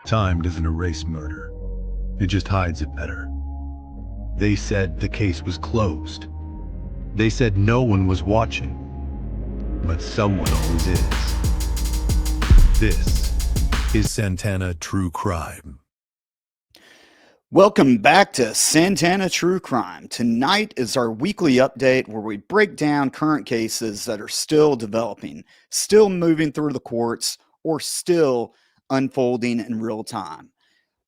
Time doesn't erase murder. It just hides it better. They said the case was closed. They said no one was watching. But someone always is. This is Santana True Crime. Welcome back to Santana True Crime. Tonight is our weekly update where we break down current cases that are still developing, still moving through the courts, or still unfolding in real time.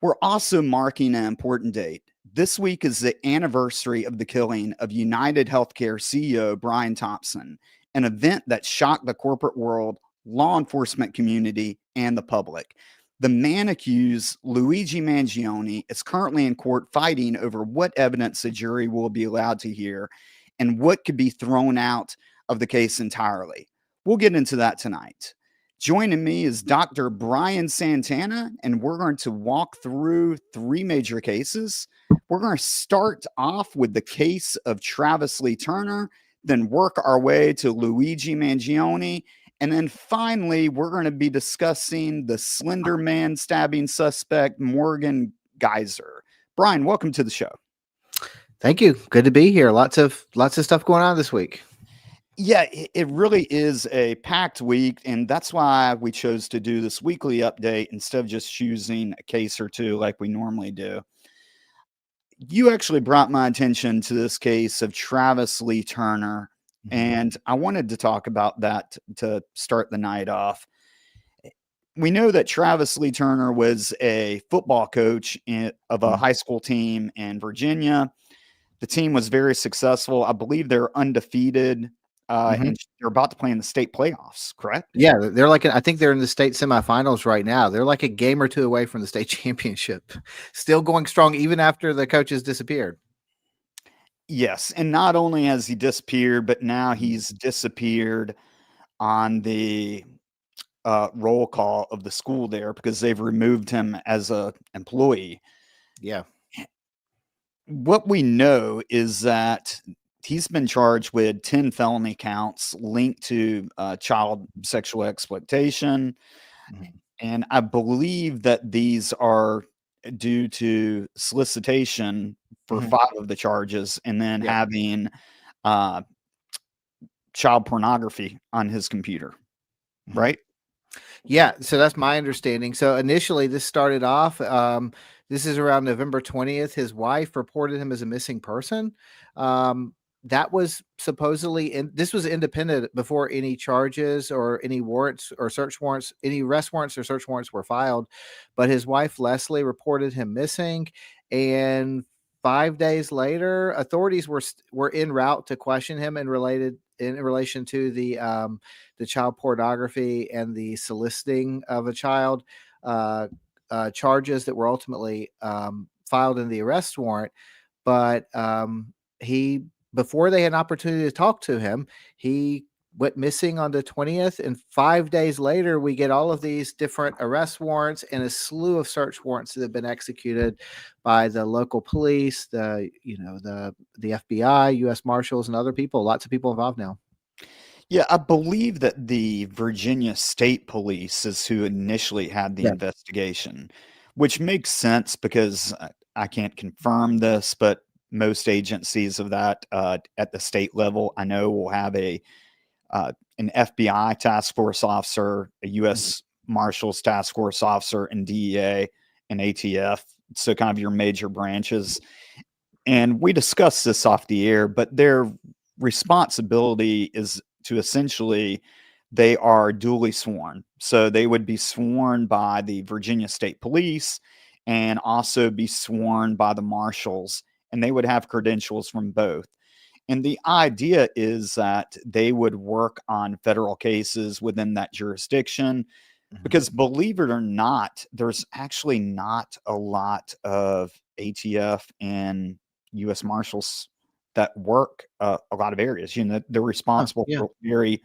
We're also marking an important date. This week is the anniversary of the killing of United Healthcare CEO Brian Thompson, an event that shocked the corporate world, law enforcement community, and the public. The man accused, Luigi Mangioni, is currently in court fighting over what evidence the jury will be allowed to hear and what could be thrown out of the case entirely. We'll get into that tonight. Joining me is Dr. Brian Santana, and we're going to walk through three major cases. We're going to start off with the case of Travis Lee Turner, then work our way to Luigi Mangioni, and then finally, we're going to be discussing the Slender Man stabbing suspect, Morgan Geyser. Brian, welcome to the show. Thank you. Good to be here. Lots of stuff going on this week. Yeah, it really is a packed week, and that's why we chose to do this weekly update instead of just choosing a case or two like we normally do. You actually brought my attention to this case of Travis Lee Turner, and I wanted to talk about that to start the night off. We know that Travis Lee Turner was a football coach of a high school team in Virginia. The team was very successful. I believe they're undefeated, and they're about to play in the state playoffs, correct? Yeah, they're I think they're in the state semifinals right now. They're like a game or two away from the state championship. Still going strong even after the coaches disappeared. Yes, and not only has he disappeared, but now he's disappeared on the roll call of the school there because they've removed him as a employee. Yeah. What we know is that he's been charged with 10 felony counts linked to child sexual exploitation. And I believe that these are due to solicitation for 5 of the charges, and then having child pornography on his computer, right? Yeah, so that's my understanding. So initially this started off, this is around November 20th. His wife reported him as a missing person. That was supposedly, this was independent before any charges or any warrants or search warrants, any arrest warrants or search warrants were filed. But his wife, Leslie, reported him missing. And 5 days later, authorities were en route to question him in relation to the child pornography and the soliciting of a child charges that were ultimately filed in the arrest warrant. But before they had an opportunity to talk to him, he went missing on the 20th, and 5 days later, we get all of these different arrest warrants and a slew of search warrants that have been executed by the local police, the FBI, U.S. Marshals, and other people. Lots of people involved now. Yeah, I believe that the Virginia State Police is who initially had the investigation, which makes sense because I can't confirm this, but most agencies of that at the state level, I know, will have an FBI task force officer, a U.S. Marshals task force officer, and DEA and ATF. So kind of your major branches. And we discussed this off the air, but their responsibility is to essentially, they are duly sworn. So they would be sworn by the Virginia State Police and also be sworn by the marshals, and they would have credentials from both. And the idea is that they would work on federal cases within that jurisdiction because, believe it or not, there's actually not a lot of ATF and U.S. Marshals that work a lot of areas. They're responsible for very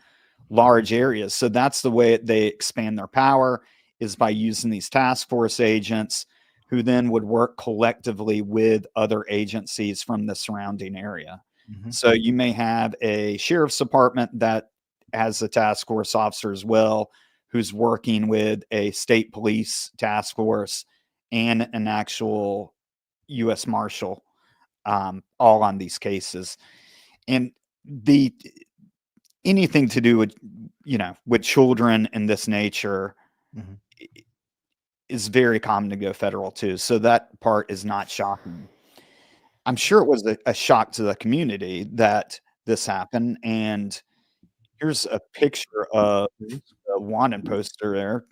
large areas. So that's the way they expand their power, is by using these task force agents who then would work collectively with other agencies from the surrounding area. So you may have a sheriff's department that has a task force officer as well, who's working with a state police task force and an actual U.S. Marshal, all on these cases. And the anything to do with, with children in this nature Mhm. is very common to go federal too. So that part is not shocking. I'm sure it was a shock to the community that this happened. And here's a picture of Mhm. the wanted poster there.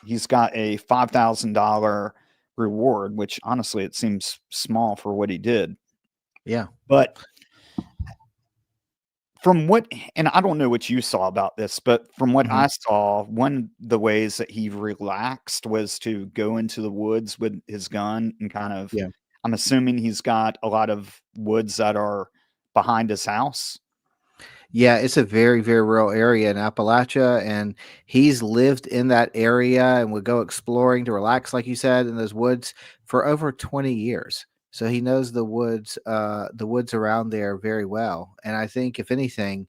He's got a $5,000 reward, which honestly, it seems small for what he did. Yeah. But from what, and I don't know what you saw about this, but from what Mhm. I saw, one of the ways that he relaxed was to go into the woods with his gun and kind of, Yeah. I'm assuming he's got a lot of woods that are behind his house. Yeah, it's a very, very rural area in Appalachia, and he's lived in that area and would go exploring to relax, like you said, in those woods for over 20 years. So he knows the woods around there very well. And I think, if anything,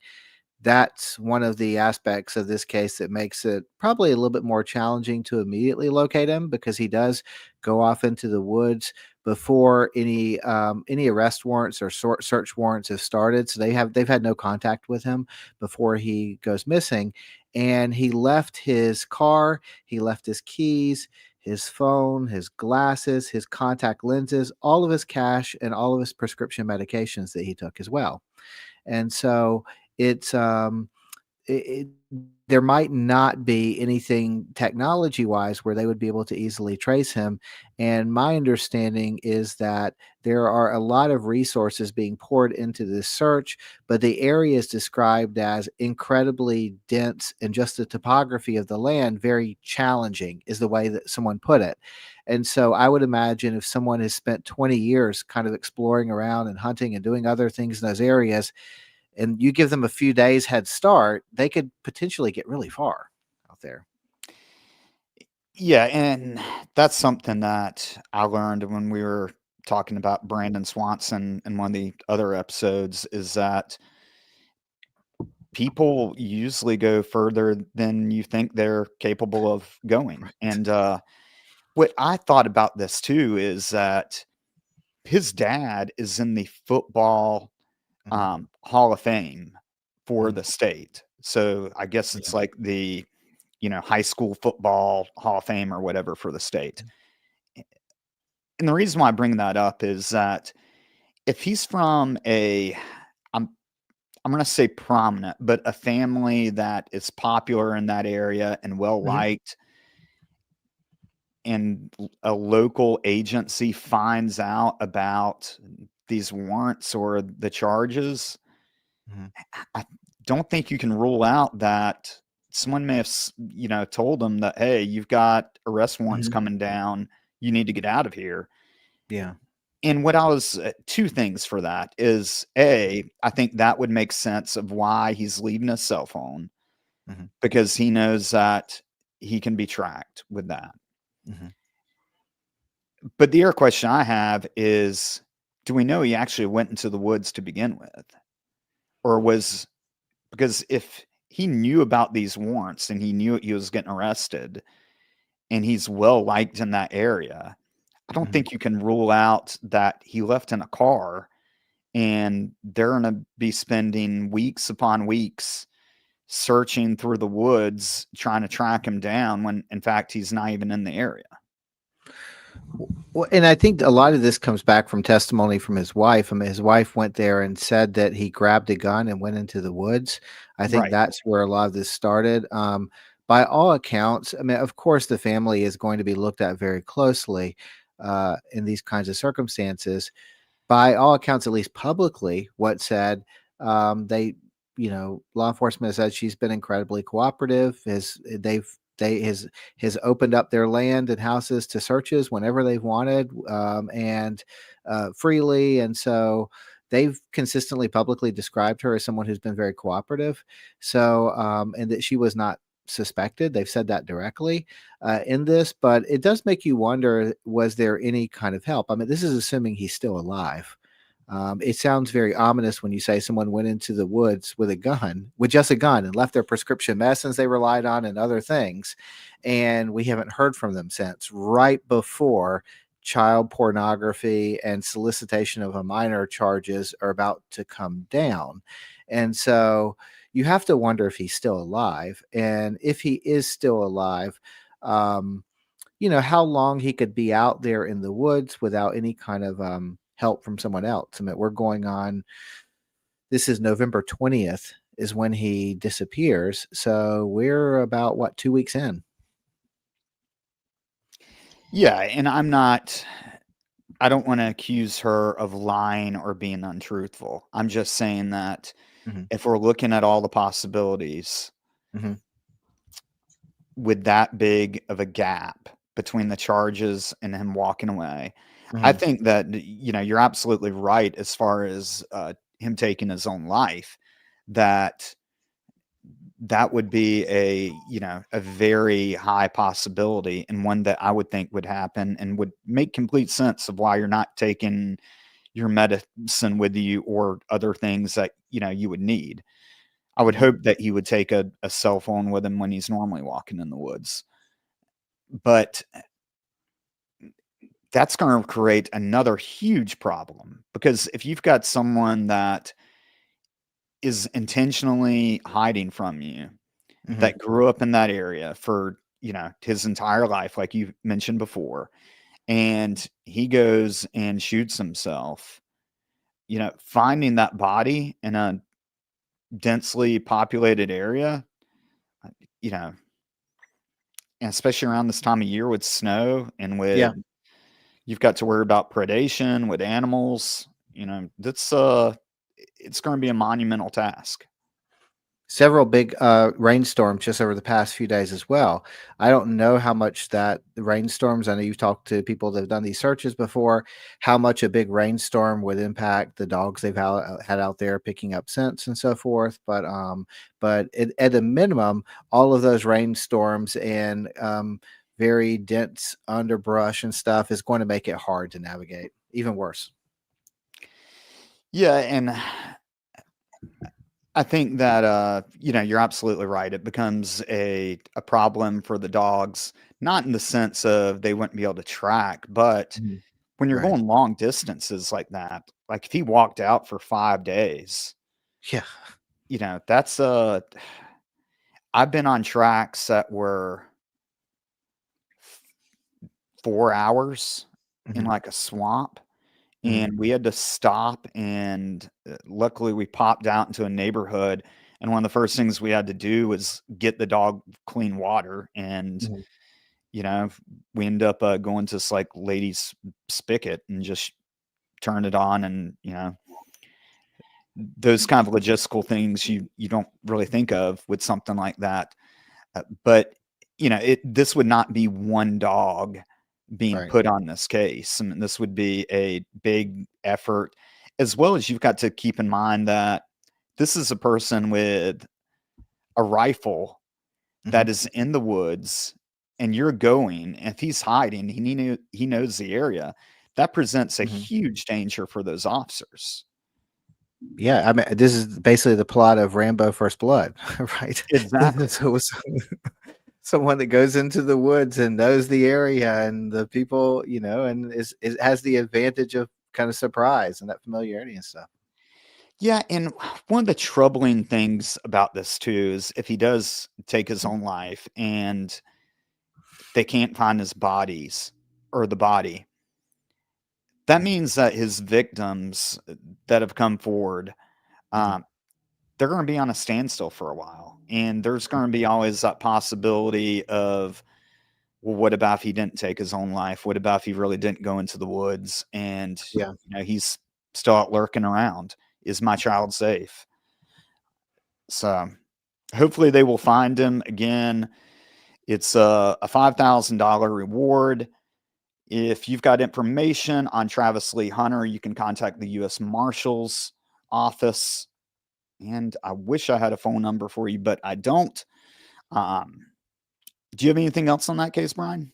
that's one of the aspects of this case that makes it probably a little bit more challenging to immediately locate him, because he does go off into the woods before any arrest warrants or search warrants have started. So they've had no contact with him before he goes missing, and he left his car, he left his keys, his phone, his glasses, his contact lenses, all of his cash, and all of his prescription medications that he took as well. And so it's it, there might not be anything technology wise where they would be able to easily trace him. And my understanding is that there are a lot of resources being poured into this search, but the area is described as incredibly dense, and just the topography of the land very challenging, is the way that someone put it. And so I would imagine, if someone has spent 20 years kind of exploring around and hunting and doing other things in those areas, and you give them a few days head start, they could potentially get really far out there. Yeah, and that's something that I learned when we were talking about Brandon Swanson in one of the other episodes, is that people usually go further than you think they're capable of going. Right. And what I thought about this too is that his dad is in the football Mhm, Hall of Fame for mhm. the state. So I guess it's Yeah. like the, high school football Hall of Fame or whatever for the state. And the reason why I bring that up is that if he's from I'm I'm gonna say prominent, but a family that is popular in that area and well Mhm, liked, and a local agency finds out about these warrants or the charges, mhm, I don't think you can rule out that someone may have, told them that, hey, you've got arrest warrants mhm. coming down. You need to get out of here. Yeah. And what I was, two things for that is A, I think that would make sense of why he's leaving his cell phone, Mhm, because he knows that he can be tracked with that. mhm, But the other question I have is, do we know he actually went into the woods to begin with? Or was, because if he knew about these warrants and he knew he was getting arrested and he's well liked in that area, I don't mhm. think you can rule out that he left in a car and they're going to be spending weeks upon weeks searching through the woods trying to track him down when in fact he's not even in the area. Well, and I think a lot of this comes back from testimony from his wife. I mean, his wife went there and said that he grabbed a gun and went into the woods. I think Right. that's where a lot of this started. By all accounts, I mean, of course, the family is going to be looked at very closely in these kinds of circumstances. By all accounts, at least publicly, what said, they, law enforcement has said she's been incredibly cooperative. They has opened up their land and houses to searches whenever they've wanted, and freely. And so they've consistently publicly described her as someone who's been very cooperative. So, and that she was not suspected. They've said that directly in this, but it does make you wonder, was there any kind of help? I mean, this is assuming he's still alive. It sounds very ominous when you say someone went into the woods with a gun, with just a gun, and left their prescription medicines they relied on and other things. And we haven't heard from them since, right before child pornography and solicitation of a minor charges are about to come down. And so you have to wonder if he's still alive. And if he is still alive, um, how long he could be out there in the woods without any kind of help from someone else. I mean, we're going on, this is November 20th is when he disappears. So we're about, what, 2 weeks in? Yeah, and I don't want to accuse her of lying or being untruthful. I'm just saying that Hmm. if we're looking at all the possibilities Hmm. with that big of a gap between the charges and him walking away, I Hmm. think that, you're absolutely right as far as him taking his own life, that that would be a very high possibility, and one that I would think would happen and would make complete sense of why you're not taking your medicine with you or other things that, you would need. I would Hmm. hope that he would take a cell phone with him when he's normally walking in the woods. But that's going to create another huge problem, because if you've got someone that is intentionally hiding from you, Hmm. that grew up in that area for, his entire life, like you mentioned before, and he goes and shoots himself, finding that body in a densely populated area, uh, you know, and especially around this time of year with snow and Yeah. with you've got to worry about predation with animals, that's it's going to be a monumental task. Several big rainstorms just over the past few days as well. I don't know how much that the rainstorms, I know you've talked to people that have done these searches before, how much a big rainstorm would impact the dogs they've had out there picking up scents and so forth. But at a minimum, all of those rainstorms and very dense underbrush and stuff is going to make it hard to navigate, even worse. Yeah, and I think that you're absolutely right. It becomes a problem for the dogs, not in the sense of they wouldn't be able to track, but Mhm. when you're Right. going long distances like that, like if he walked out for 5 days, Yeah. that's I've been on tracks that were 4 hours in Hmm. like a swamp, Hmm. and we had to stop, and luckily we popped out into a neighborhood, and one of the first things we had to do was get the dog clean water, and Hmm. you know we end up going to this like lady's spigot and just turn it on, and those kind of logistical things you don't really think of with something like that. But this would not be one dog being Right. put on this case. I mean, this would be a big effort, as well as you've got to keep in mind that this is a person with a rifle Hmm. that is in the woods, and you're going. If he's hiding, he knows the area. That presents a Hmm. huge danger for those officers. Yeah, I mean, this is basically the plot of Rambo: First Blood, right? Exactly. So someone that goes into the woods and knows the area and the people, and is has the advantage of kind of surprise and that familiarity and stuff. Yeah, and one of the troubling things about this too is if he does take his own life and they can't find his bodies or the body, that means that his victims that have come forward, Mhm. um, they're going to be on a standstill for a while, and there's going to be always that possibility of, well, what about if he didn't take his own life? What about if he really didn't go into the woods and Yeah. he's still out lurking around? Is my child safe? So hopefully they will find him again. It's a $5,000 reward. If you've got information on Travis Lee Hunter, you can contact the U.S. Marshal's office. And I wish I had a phone number for you, but I don't. Um, do you have anything else on that case, Brian?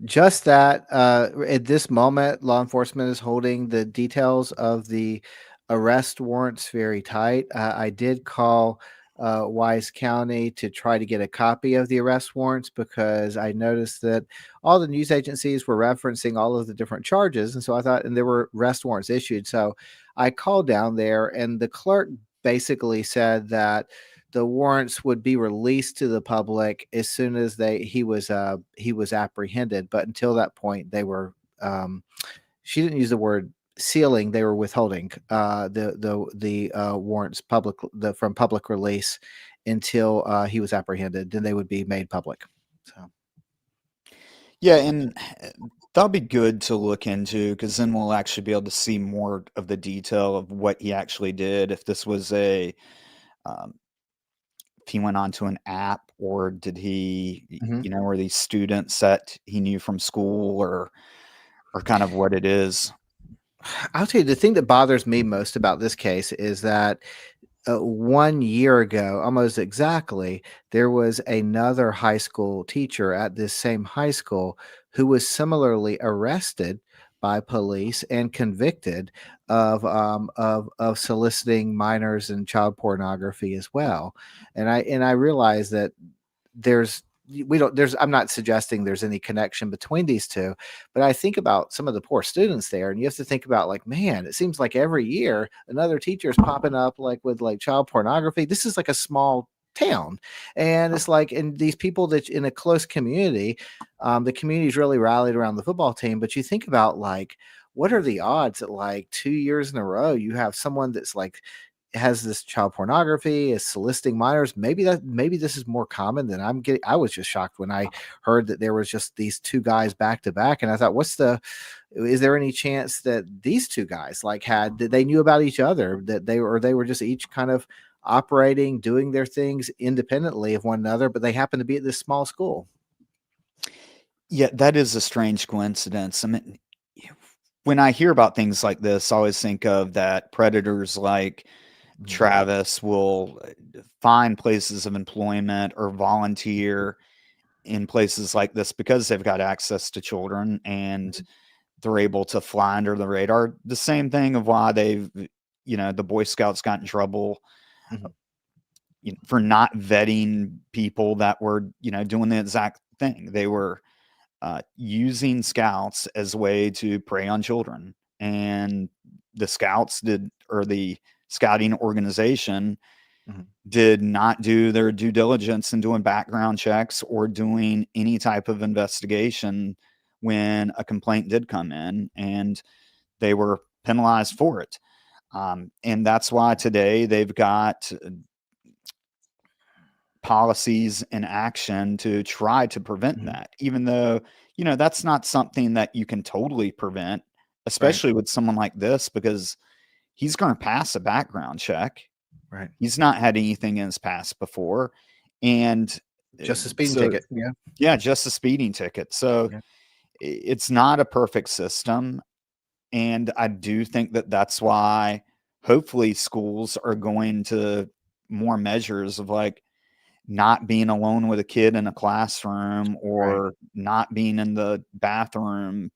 Just that at this moment, law enforcement is holding the details of the arrest warrants very tight. I did call Wise County to try to get a copy of the arrest warrants because I noticed that all the news agencies were referencing all of the different charges. And so I thought, and there were arrest warrants issued. So I called down there, and the clerk basically said that the warrants would be released to the public as soon as he was apprehended. But until that point, they were she didn't use the word sealing; they were withholding the warrants from public release until he was apprehended. Then they would be made public. So Yeah, and that'll be good to look into because then we'll actually be able to see more of the detail of what he actually did. If this was um, if he went onto an app, or did he, mhm. or these students that he knew from school, or kind of what it is. I'll tell you the thing that bothers me most about this case is that 1 year ago, almost exactly, there was another high school teacher at this same high school who was similarly arrested by police and convicted of soliciting minors and child pornography as well. And I realize that there's we don't there's I'm not suggesting there's any connection between these two, but I think about some of the poor students there, and you have to think about, like, man, it seems like every year another teacher is popping up like with like child pornography. This is like a small town, and it's like, and these people that in a close community, the community's really rallied around the football team. But you think about, like, what are the odds that like 2 years in a row you have someone that's like has this child pornography, is soliciting minors. Maybe this is more common than I'm getting. I was just shocked when I heard that there was just these two guys back to back, and I thought, is there any chance that these two guys like that they knew about each other, that they were just each kind of operating, doing their things independently of one another, but they happen to be at this small school? Yeah, that is a strange coincidence. I mean, when I hear about things like this, I always think of that predators like Mhm. Travis will find places of employment or volunteer in places like this because they've got access to children and they're able to fly under the radar. The same thing of why the Boy Scouts got in trouble Mhm. for not vetting people that were, doing the exact thing. They were using scouts as a way to prey on children. And the scouts or the scouting organization Mhm. did not do their due diligence in doing background checks or doing any type of investigation when a complaint did come in, and they were penalized for it. And that's why today they've got policies in action to try to prevent Mhm. that, even though, that's not something that you can totally prevent, Right. especially with someone like this, because he's going to pass a background check. Right. He's not had anything in his past before. And Just a speeding so, ticket. Yeah. yeah, just a speeding ticket. So Yeah. it's not a perfect system. And I do think that that's why hopefully schools are going to more measures of like not being alone with a kid in a classroom Right. or not being in the bathroom,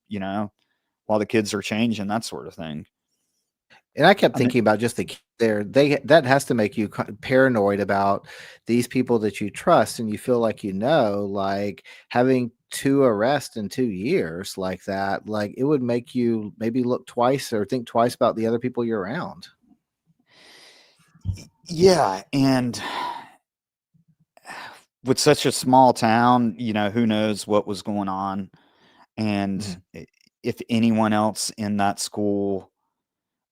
while the kids are changing, that sort of thing. And I kept I mean, thinking about just the key there. That has to make you paranoid about these people that you trust and you feel like like having two arrests in 2 years like that. Like, it would make you maybe look twice or think twice about the other people you're around. yeah, and with such a small town, who knows what was going on, and Mhm. if anyone else in that school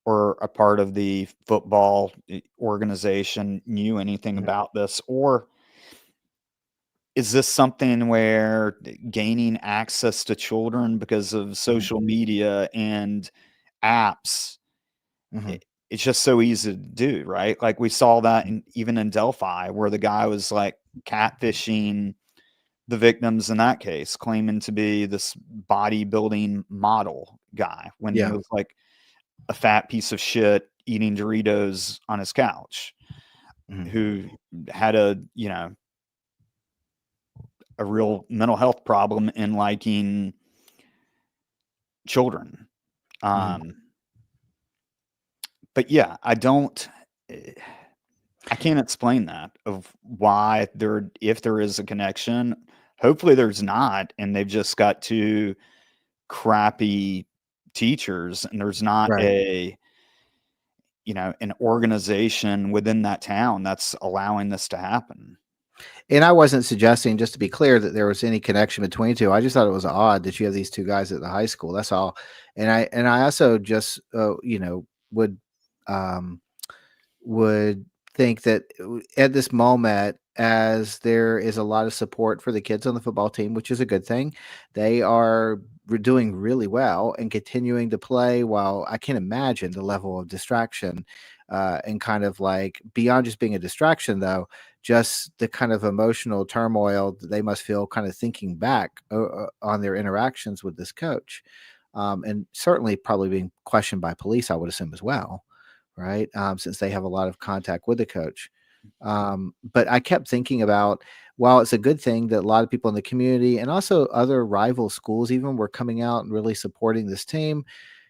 or a part of the football organization knew anything Mhm. about this, or is this something where gaining access to children because of Mhm. social media and apps, Mhm. it's just so easy to do, right? Like we saw that even in Delphi, where the guy was like catfishing the victims in that case, claiming to be this bodybuilding model guy when he Yeah. was like a fat piece of shit eating Doritos on his couch, Mhm. who had a real mental health problem in liking children. Mhm. But yeah, I can't explain that of why if there is a connection. Hopefully there's not, and they've just got two crappy teachers, and there's not Right. an organization within that town that's allowing this to happen. And I wasn't suggesting, just to be clear, that there was any connection between the 2. I just thought it was odd that you have these 2 guys at the high school, that's all. And I also just, would, um would think that at this moment, as there is a lot of support for the kids on the football team, which is a good thing, they are doing really well and continuing to play. While I can't imagine the level of distraction and kind of like beyond just being a distraction, though, just the kind of emotional turmoil that they must feel kind of thinking back on their interactions with this coach. And certainly probably being questioned by police, I would assume as well, right? Since they have a lot of contact with the coach. But I kept thinking about, while it's a good thing that a lot of people in the community and also other rival schools even were coming out and really supporting this team.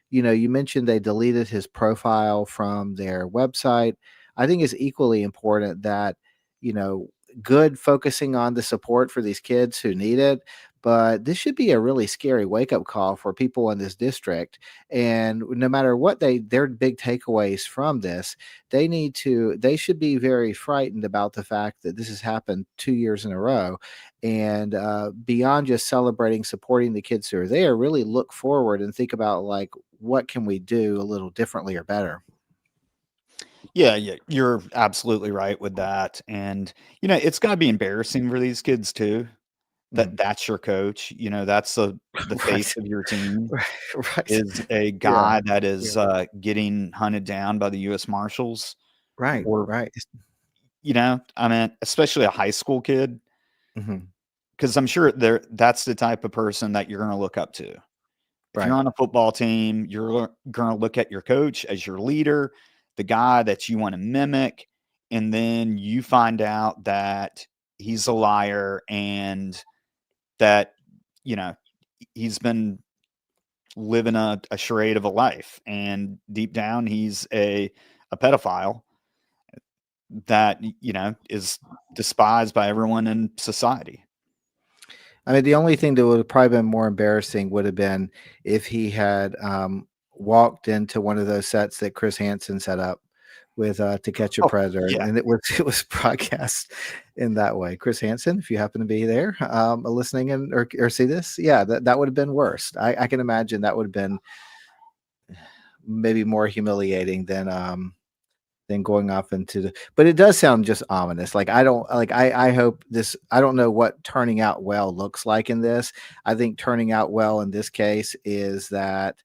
You mentioned they deleted his profile from their website. I think it's equally important that, you know, good focusing on the support for these kids who need it. But this should be a really scary wake up call for people in this district. And no matter what their big takeaways from this, they should be very frightened about the fact that this has happened 2 years in a row. And beyond just celebrating, supporting the kids who are there, really look forward and think about, like, what can we do a little differently or better? Yeah, yeah, you're absolutely right with that, and, it's gotta be embarrassing for these kids too, Mhm. that's your coach, that's the face Right. of your team, Right. Right. is a Yeah. guy that Yeah. is, getting hunted down by the US Marshals, Right. or, Right. I mean, especially a high school kid, Mhm. because 'cause I'm sure that's the type of person that you're gonna look up to. If you're Right. on a football team, you're gonna look at your coach as your leader, the guy that you wanna mimic, and then you find out that he's a liar and that, you know, he's been living a charade of a life, and deep down, he's a pedophile that, is despised by everyone in society. I mean, the only thing that would have probably been more embarrassing would have been if he had, walked into one of those sets that Chris Hansen set up with, To Catch a Oh, Predator, yeah. and it was broadcast in that way. Chris Hansen, if you happen to be there, listening in or see this, yeah, that would have been worse. I can imagine that would have been maybe more humiliating than going off into the, but it does sound just ominous. Like, I don't like I hope this, I don't know what turning out well looks like in this. I think turning out well in this case is that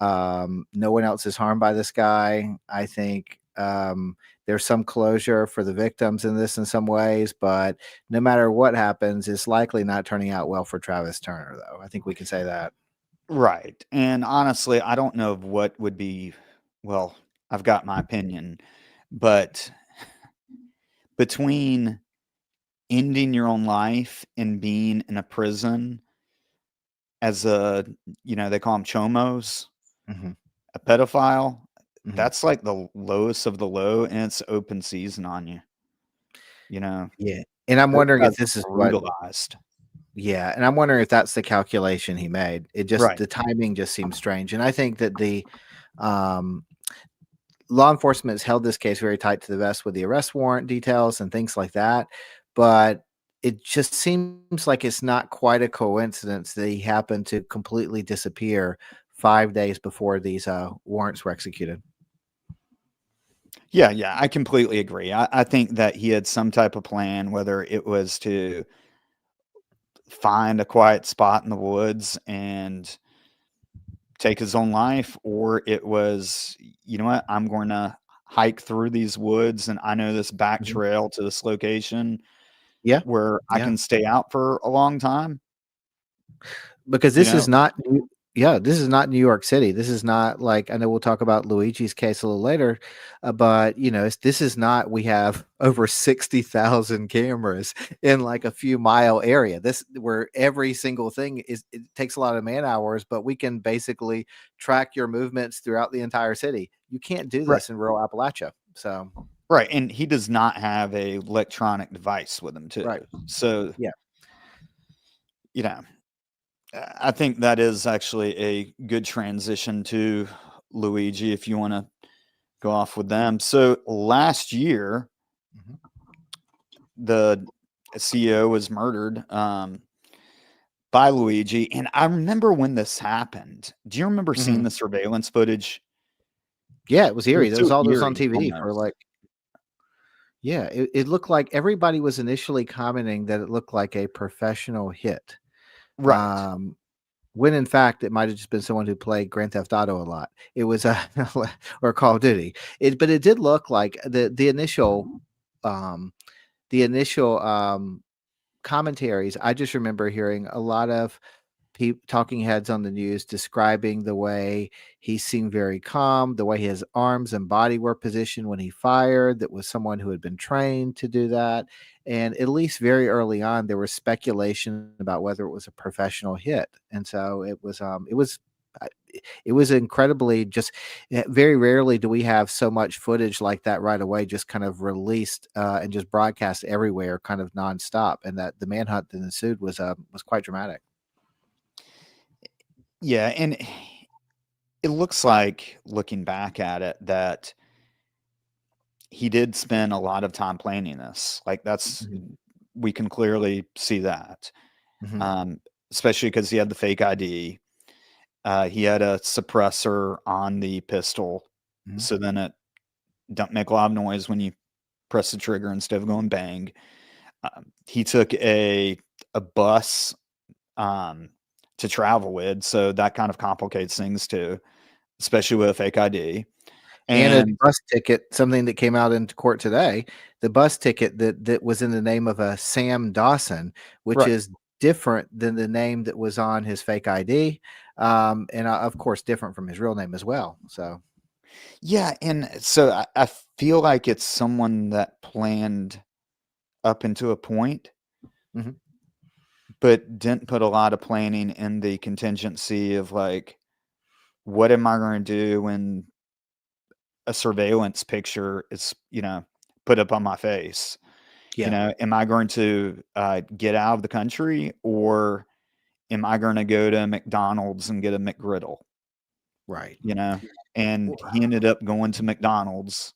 no one else is harmed by this guy. I think there's some closure for the victims in this in some ways, but no matter what happens, it's likely not turning out well for Travis Turner, though. I think we can say that. Right, and honestly, I don't know of what would be well, I've got my opinion, but between ending your own life and being in a prison as they call them chomos, Hmm. a pedophile, Hmm. that's like the lowest of the low, and it's open season on you, you know? Yeah, and I'm Those wondering guys if this is are what. brutalized. Yeah, and I'm wondering if that's the calculation he made. It just, Right. the timing just seems strange, and I think that the um, law enforcement has held this case very tight to the vest with the arrest warrant details and things like that, but it just seems like it's not quite a coincidence that he happened to completely disappear 5 days before these warrants were executed. Yeah, yeah, I completely agree. I think that he had some type of plan, whether it was to find a quiet spot in the woods and take his own life, or it was, you know what, I'm going to hike through these woods and I know this back Mhm. trail to this location Yeah, where I yeah. can stay out for a long time, Because you this is know? not new. Yeah, this is not New York City. This is not like, I know we'll talk about Luigi's case a little later, but this is not. We have over 60,000 cameras in like a few mile area. This where every single thing is. It takes a lot of man hours, but we can basically track your movements throughout the entire city. You can't do Right. this in rural Appalachia. So Right. And he does not have a electronic device with him too. right, So yeah. I think that is actually a good transition to Luigi if you want to go off with them. So last year, Mhm. the CEO was murdered by Luigi. And I remember when this happened. Do you remember seeing the surveillance footage? Yeah, it was It eerie. was There was so all those on eerie TV for almost. like, yeah, it looked like everybody was initially commenting that it looked like a professional hit. Right. Um, when in fact it might have just been someone who played Grand Theft Auto a lot. It was a or Call of Duty. But it did look like um the initial commentaries. I just remember hearing a lot of talking heads on the news describing the way he seemed very calm, the way his arms and body were positioned when he fired. That was someone who had been trained to do that. And at least very early on, there was speculation about whether it was a professional hit. And so uh, it was incredibly just very rarely do we have so much footage like that right away, just kind of released and just broadcast everywhere, kind of nonstop. And that the manhunt that ensued was quite dramatic. Yeah. And it looks like, looking back at it, that he did spend a lot of time planning this. Like that's Mhm. we can clearly see that, Mhm. um, especially because he had the fake ID. He had a suppressor on the pistol, Mhm. so then it don't make a lot of noise when you press the trigger instead of going bang. He took a bus um, to travel with, so that kind of complicates things too, especially with a fake ID. And a And bus ticket, something that came out into court today, the bus ticket that was in the name of a Sam Dawson, which right, is different than the name that was on his fake ID, and, of course, different from his real name as well, so yeah, and so I feel like it's someone that planned up into a point, mhm, but didn't put a lot of planning in the contingency of like, what am I going to do when a surveillance picture is, put up on my face? yeah, Am I going to get out of the country, or am I going to go to McDonald's and get a McGriddle? right. You know, and he ended up going to McDonald's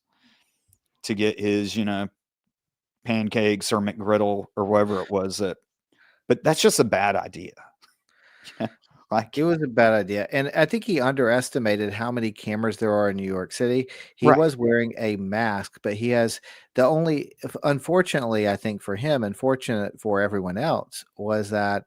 to get his, pancakes or McGriddle or whatever it was but that's just a bad idea. Yeah. It Like, was a bad idea, and I think he underestimated how many cameras there are in New York City. He right. was wearing a mask, but he has the only unfortunately, I think for him, unfortunate for everyone else, was that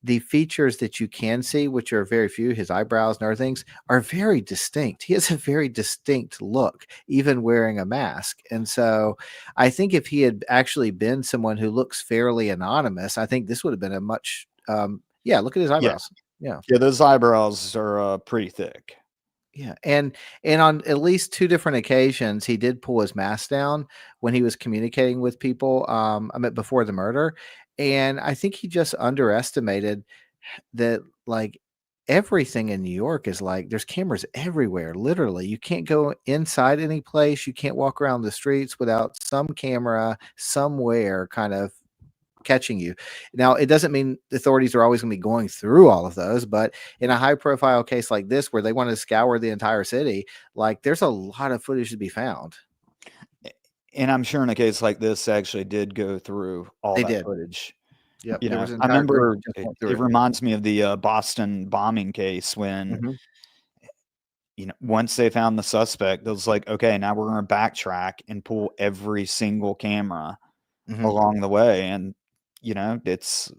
the features that you can see, which are very few, his eyebrows and other things, are very distinct. He has a very distinct look, even wearing a mask. And so I think if he had actually been someone who looks fairly anonymous, I think this would have been a much yeah, look at his Yeah. eyebrows. Yeah. Yeah, those eyebrows are, pretty thick. Yeah, and on at least 2 different occasions, he did pull his mask down when he was communicating with people, I meant before the murder, and I think he just underestimated that, like, everything in New York is like there's cameras everywhere, literally. You can't go inside any place, you can't walk around the streets without some camera somewhere kind of catching you. Now, it doesn't mean the authorities are always going to be going through all of those, but in a high profile case like this, where they want to scour the entire city, like there's a lot of footage to be found. And I'm sure in a case like this, actually did go through all They that did. footage. Yep. There was an I entire group remember that just went through it it. reminds me of the, Boston bombing case when, Hmm. once they found the suspect, it was like, "Okay, now we're gonna backtrack and pull every single camera Hmm. along the way," and, it's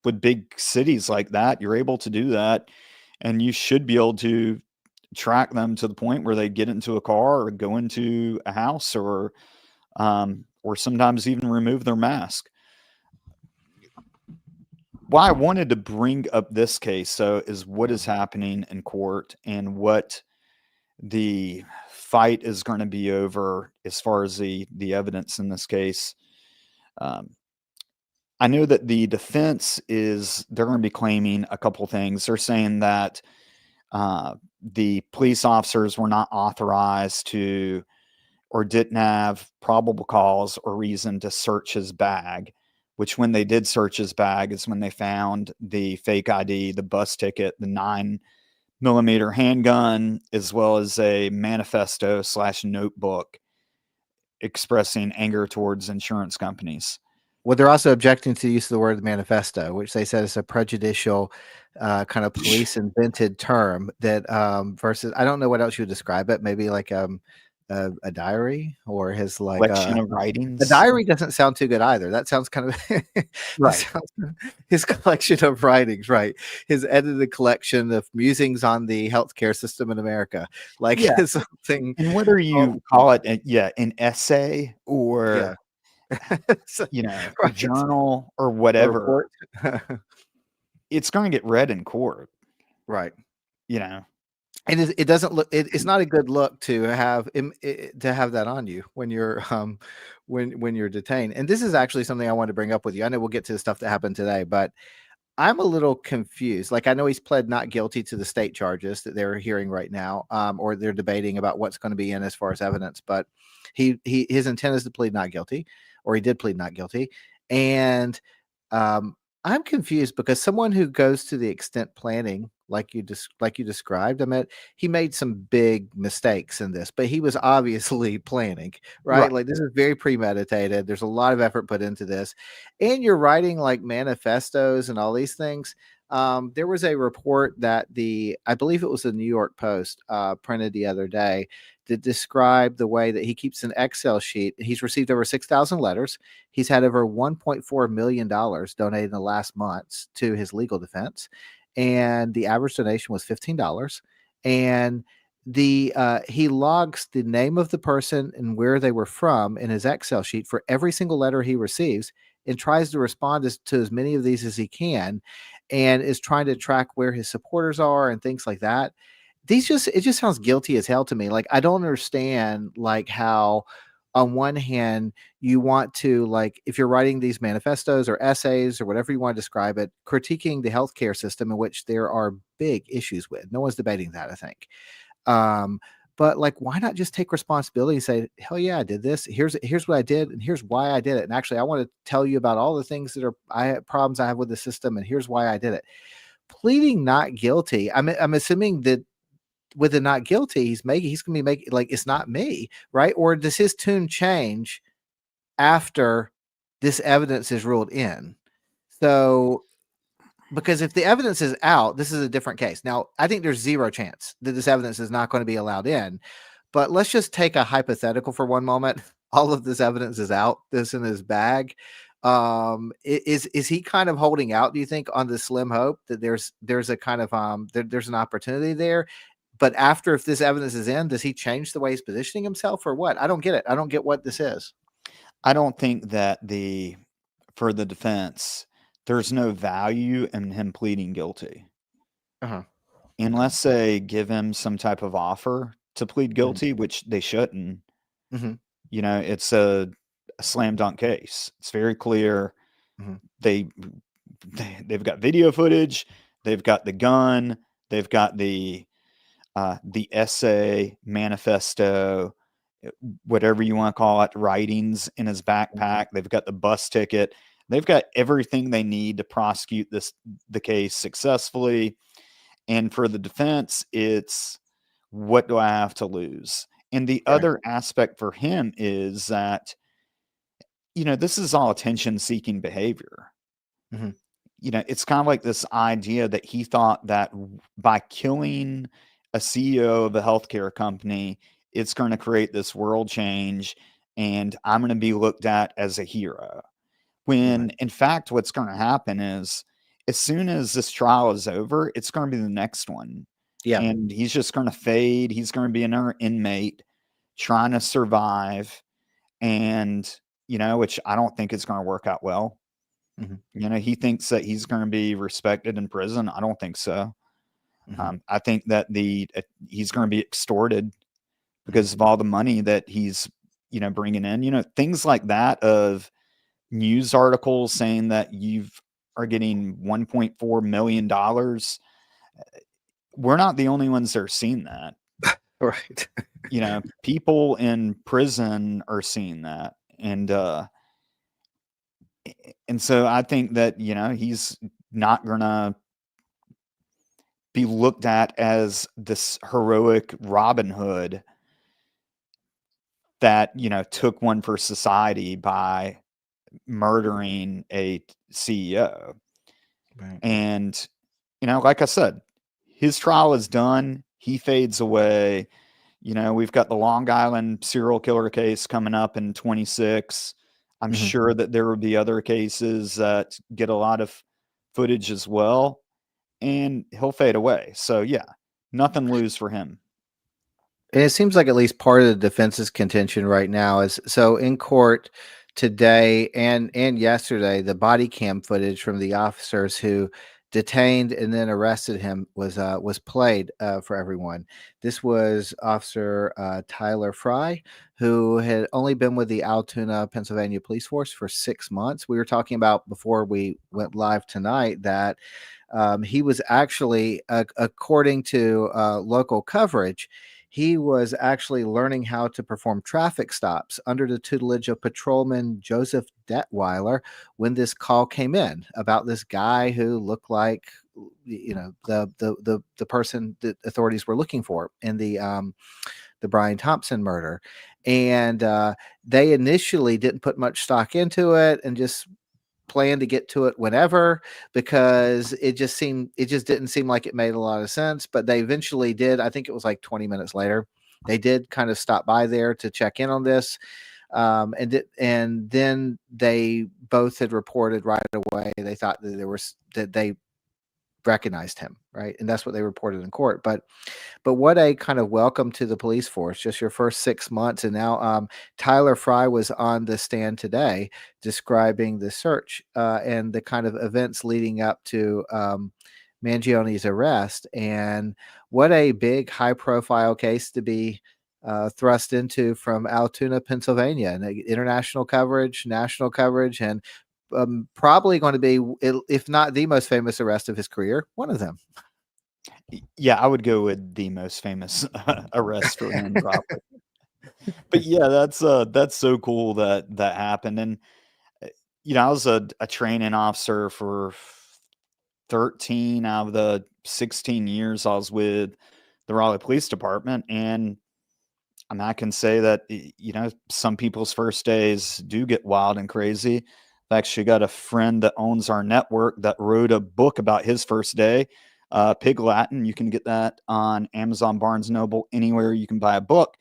with big cities like that, you're able to do that, and you should be able to track them to the point where they get into a car or go into a house, or sometimes even remove their mask. why I wanted to bring up this case, so, is what is happening in court and what the fight is going to be over as far as the evidence in this case. Um, I know that the defense is they're going to be claiming a couple things. They're saying that the police officers were not authorized to or didn't have probable cause or reason to search his bag, which when they did search his bag is when they found the fake ID, the bus ticket, the 9mm handgun, as well as a manifesto / notebook expressing anger towards insurance companies. Well, they're also objecting to the use of the word manifesto, which they said is a prejudicial kind of police invented term that versus I don't know what else you would describe it. Maybe like a diary or his like Collection of a writings. diary doesn't sound too good either. That sounds kind of Right. his collection of writings, right? His edited collection of musings on the healthcare system in America, like Yeah. something. And whether you call it, an essay Yeah, or, So- a right. journal or A whatever, report. it's going to get read in court, Right. you know. And it doesn't look. It's not a good look to have to have that on you when you're when you're detained. And this is actually something I wanted to bring up with you. I know we'll get to the stuff that happened today, but I'm a little confused. Like I know he's pled not guilty to the state charges that they're hearing right now, or they're debating about what's going to be in as far as evidence. But his intent is to plead not guilty, or he did plead not guilty, and um, I'm confused because someone who goes to the extent planning, like you described, I mean, he made some big mistakes in this, but he was obviously planning, right? Right. Like this is very premeditated. There's a lot of effort put into this, and you're writing like manifestos and all these things. There was a report that I believe it was the New York Post printed the other day that described the way that he keeps an Excel sheet. He's received over 6,000 letters. He's had over $1.4 million donated in the last months to his legal defense. And the average donation was $15. And he logs the name of the person and where they were from in his Excel sheet for every single letter he receives and tries to respond to as many of these as he can and is trying to track where his supporters are and things like that. It just sounds guilty as hell to me. Like I don't understand like how on one hand you want to, like, if you're writing these manifestos or essays or whatever you want to describe it, critiquing the healthcare system in which there are big issues with. No one's debating that, I think. But like, why not just take responsibility and say, hell yeah, I did this. Here's what I did, and here's why I did it. And actually, I want to tell you about all the things that problems I have with the system, and here's why I did it. Pleading not guilty. I'm assuming that with the not guilty, he's going to be making like it's not me, right? Or does his tune change after this evidence is ruled in? So because if the evidence is out, this is a different case. Now, I think there's zero chance that this evidence is not going to be allowed in. But let's just take a hypothetical for one moment. All of this evidence is out. This in his bag. Is he kind of holding out? Do you think on the slim hope that there's a kind of there's an opportunity there? But after, if this evidence is in, does he change the way he's positioning himself or what? I don't get it. I don't get what this is. I don't think that for the defense, there's no value in him pleading guilty. Uh-huh. Unless they give him some type of offer to plead guilty, which they shouldn't. Mm-hmm. It's a slam dunk case. It's very clear. Mm-hmm. They've got video footage. They've got the gun. They've got the essay, manifesto, whatever you want to call it, writings in his backpack. They've got the bus ticket. They've got everything they need to prosecute the case successfully. And for the defense, it's what do I have to lose? And the other aspect for him is that, this is all attention-seeking behavior. Mm-hmm. It's kind of like this idea that he thought that by killing a CEO of a healthcare company, it's going to create this world change and I'm going to be looked at as a hero. When in fact, what's going to happen is as soon as this trial is over, it's going to be the next one. Yeah. And he's just going to fade. He's going to be another inmate trying to survive. And, which I don't think is going to work out well. He thinks that he's going to be respected in prison. I don't think so. I think that he's going to be extorted because of all the money that he's, bringing in, things like that, of news articles saying that are getting $1.4 million. We're not the only ones that are seeing that. Right. People in prison are seeing that. And so I think that, he's not going to be looked at as this heroic Robin Hood that, took one for society by murdering a CEO. Right. And, like I said, his trial is done. He fades away. We've got the Long Island serial killer case coming up in 26. I'm sure that there will be other cases that get a lot of footage as well, and he'll fade away. So yeah, nothing lose for him. And it seems like at least part of the defense's contention right now is, so in court today and yesterday, the body cam footage from the officers who detained and then arrested him was played for everyone. This was Officer Tyler Fry, who had only been with the Altoona, Pennsylvania Police Force for 6 months. We were talking about before we went live tonight that he was actually, according to local coverage, he was actually learning how to perform traffic stops under the tutelage of Patrolman Joseph Detweiler when this call came in about this guy who looked like, the person that authorities were looking for in the Brian Thompson murder. And they initially didn't put much stock into it and just plan to get to it whenever, because it just didn't seem like it made a lot of sense. But they eventually did. I think it was like 20 minutes later, they did kind of stop by there to check in on this. And then they both had reported right away. They thought that they recognized him, right? And that's what they reported in court. But what a kind of welcome to the police force, just your first 6 months. And now Tyler Fry was on the stand today describing the search and the kind of events leading up to Mangioni's arrest. And what a big high profile case to be thrust into from Altoona, Pennsylvania, and international coverage, national coverage, and probably going to be, if not the most famous arrest of his career, one of them. Yeah, I would go with the most famous arrest for him, probably. But yeah, that's so cool that happened. And I was a training officer for 13 out of the 16 years I was with the Raleigh Police Department, and I can say that some people's first days do get wild and crazy. I've actually got a friend that owns our network that wrote a book about his first day, Pig Latin. You can get that on Amazon, Barnes Noble, anywhere you can buy a book.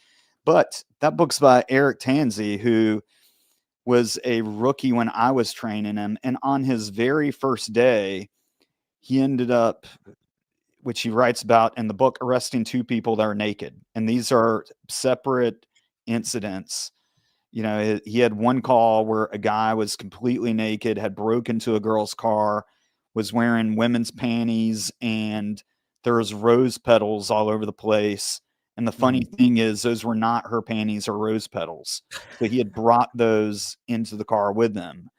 But that book's by Eric Tansey, who was a rookie when I was training him. And on his very first day, he ended up, which he writes about in the book, arresting 2 people that are naked. And these are separate incidents. He had one call where a guy was completely naked, had broken into a girl's car, was wearing women's panties, and there was rose petals all over the place. And the funny thing is, those were not her panties or rose petals. So he had brought those into the car with him.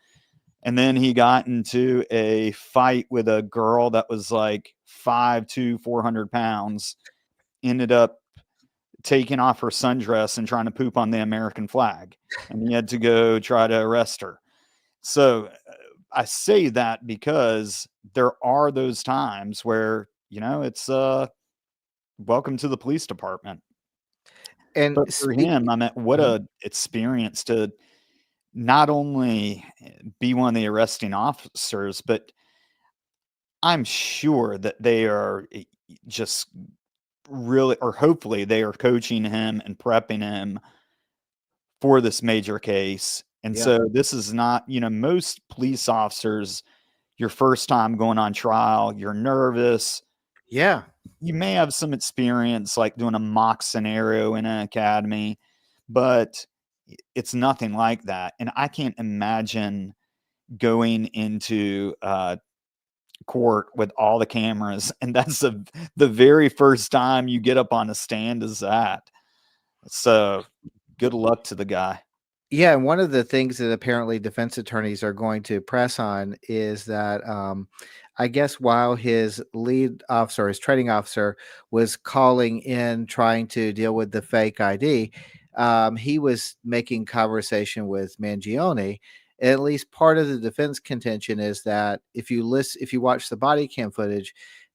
And then he got into a fight with a girl that was like 5'2", 400 pounds, ended up taking off her sundress and trying to poop on the American flag. And he had to go try to arrest her. So I say that because there are those times where, it's welcome to the police department. And But for him, what a experience to not only be one of the arresting officers, but I'm sure that they are just really, or hopefully they are coaching him and prepping him for this major case. And so this is not, most police officers, your first time going on trial, you're nervous. Yeah. You may have some experience like doing a mock scenario in an academy, but it's nothing like that. And I can't imagine going into court with all the cameras, and that's the very first time you get up on a stand is that. So good luck to the guy. Yeah, and one of the things that apparently defense attorneys are going to press on is that I guess while his lead officer, his training officer, was calling in trying to deal with the fake ID, he was making conversation with Mangioni. At least part of the defense contention is that if you watch the body cam footage,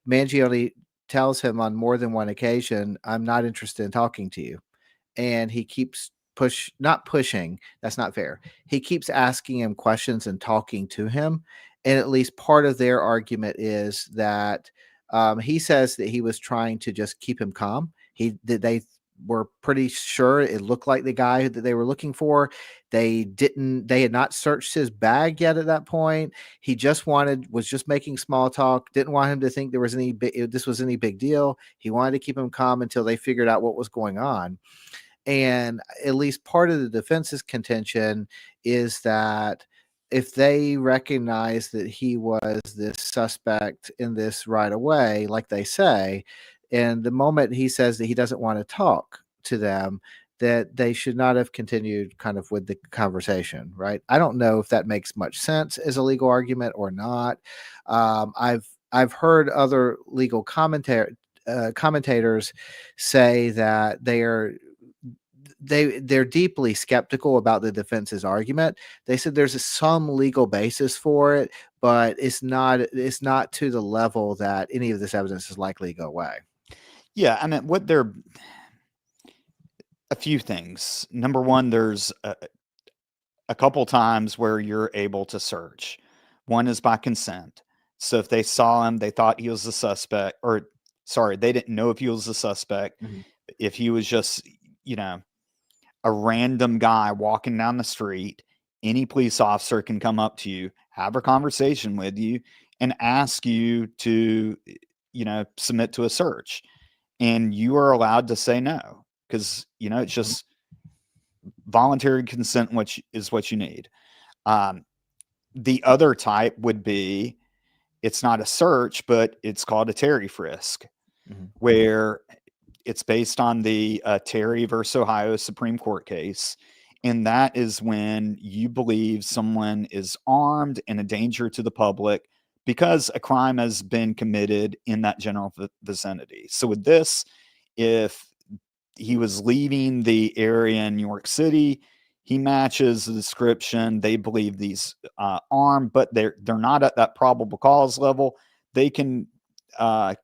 Mangioni tells him on more than one occasion, "I'm not interested in talking to you." And he keeps not pushing, that's not fair. He keeps asking him questions and talking to him, and at least part of their argument is that he says that he was trying to just keep him calm. They were pretty sure it looked like the guy that they were looking for. They had not searched his bag yet at that point. He was just making small talk, didn't want him to think this was any big deal. He wanted to keep him calm until they figured out what was going on. And at least part of the defense's contention is that if they recognize that he was this suspect in this right away, like they say, and the moment he says that he doesn't want to talk to them, that they should not have continued kind of with the conversation, right? I don't know if that makes much sense as a legal argument or not. I've heard other legal commentators say that they're deeply skeptical about the defense's argument. They said there's some legal basis for it, but it's not to the level that any of this evidence is likely to go away. Yeah, I mean, a few things. Number one, there's a couple times where you're able to search. One is by consent. So if they saw him, they thought he was a suspect, or sorry, they didn't know if he was a suspect. Mm-hmm. If he was just, a random guy walking down the street, any police officer can come up to you, have a conversation with you, and ask you to, submit to a search. And you are allowed to say no, because, it's just voluntary consent, which is what you need. The other type would be, it's not a search, but it's called a Terry frisk, where it's based on the Terry versus Ohio Supreme Court case. And that is when you believe someone is armed and a danger to the public because a crime has been committed in that general vicinity. So with this, if he was leaving the area in New York City, he matches the description. They believe he's armed, but they're not at that probable cause level. They can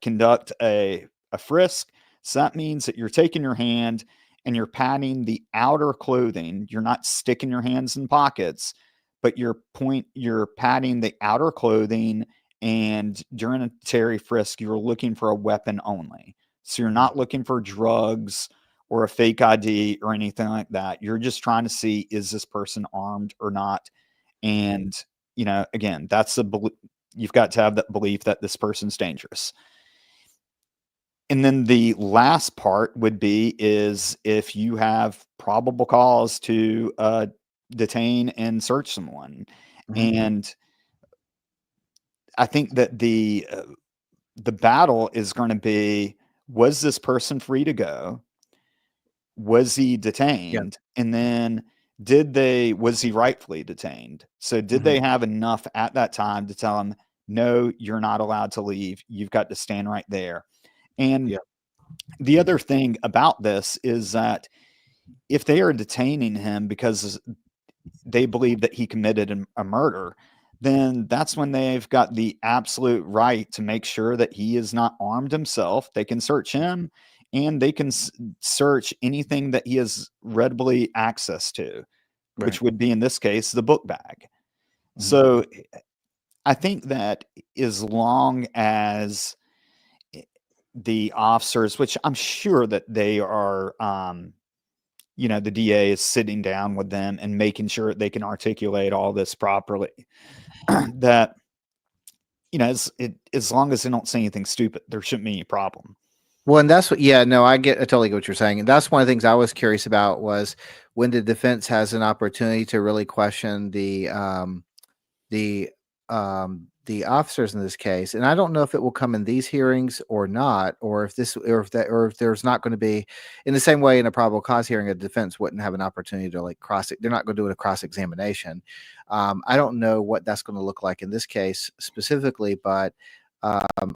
conduct a frisk. So that means that you're taking your hand and you're patting the outer clothing. You're not sticking your hands in pockets, but you're patting the outer clothing. And during a Terry frisk, you're looking for a weapon only. So you're not looking for drugs or a fake ID or anything like that. You're just trying to see, is this person armed or not? And, again, you've got to have that belief that this person's dangerous. And then the last part would be is if you have probable cause to detain and search someone. And I think that the battle is going to be, was this person free to go? Was he detained? Yeah. And then was he rightfully detained? So did they have enough at that time to tell him, no, you're not allowed to leave. You've got to stand right there. And the other thing about this is that if they are detaining him because they believe that he committed a murder, then that's when they've got the absolute right to make sure that he is not armed himself. They can search him and they can search anything that he has readily access to, which would be in this case, the book bag. So I think that as long as the officers, which I'm sure that they are, the DA is sitting down with them and making sure they can articulate all this properly, that, as long as they don't say anything stupid, there shouldn't be any problem. Well, and that's I totally get what you're saying. And that's one of the things I was curious about was when the defense has an opportunity to really question the the officers in this case, and I don't know if it will come in these hearings or not, or if there's not going to be, in the same way in a probable cause hearing, a defense wouldn't have an opportunity to like cross it. They're not going to do a cross examination. I don't know what that's going to look like in this case specifically, but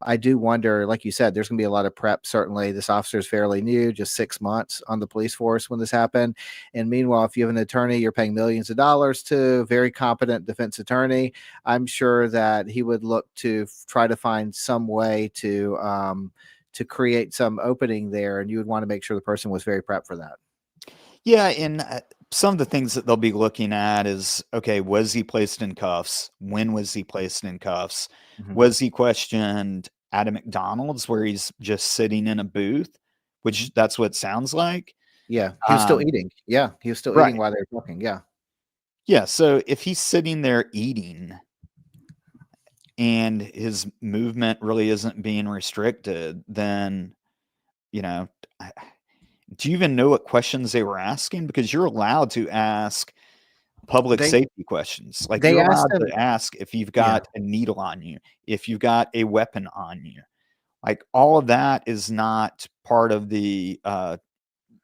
I do wonder, like you said, there's going to be a lot of prep. Certainly, this officer is fairly new, just 6 months on the police force when this happened. And meanwhile, if you have an attorney you're paying millions of dollars to, very competent defense attorney, I'm sure that he would look to try to find some way to create some opening there, and you would want to make sure the person was very prepped for that. Yeah, and some of the things that they'll be looking at is, okay, was he placed in cuffs? When was he placed in cuffs? Mhm. Was he questioned at a McDonald's where he's just sitting in a booth, which that's what it sounds like. Yeah, he was still Um, eating. Yeah, he was still right. eating while they were talking. Yeah. Yeah, so if he's sitting there eating and his movement really isn't being restricted, then, you know, do you even know what questions they were asking? Because you're allowed to ask public They safety questions. Like, they you're asked allowed him. to ask if you've Yeah. got a needle on you, if you've got a weapon on you. Like, all of that is not part of the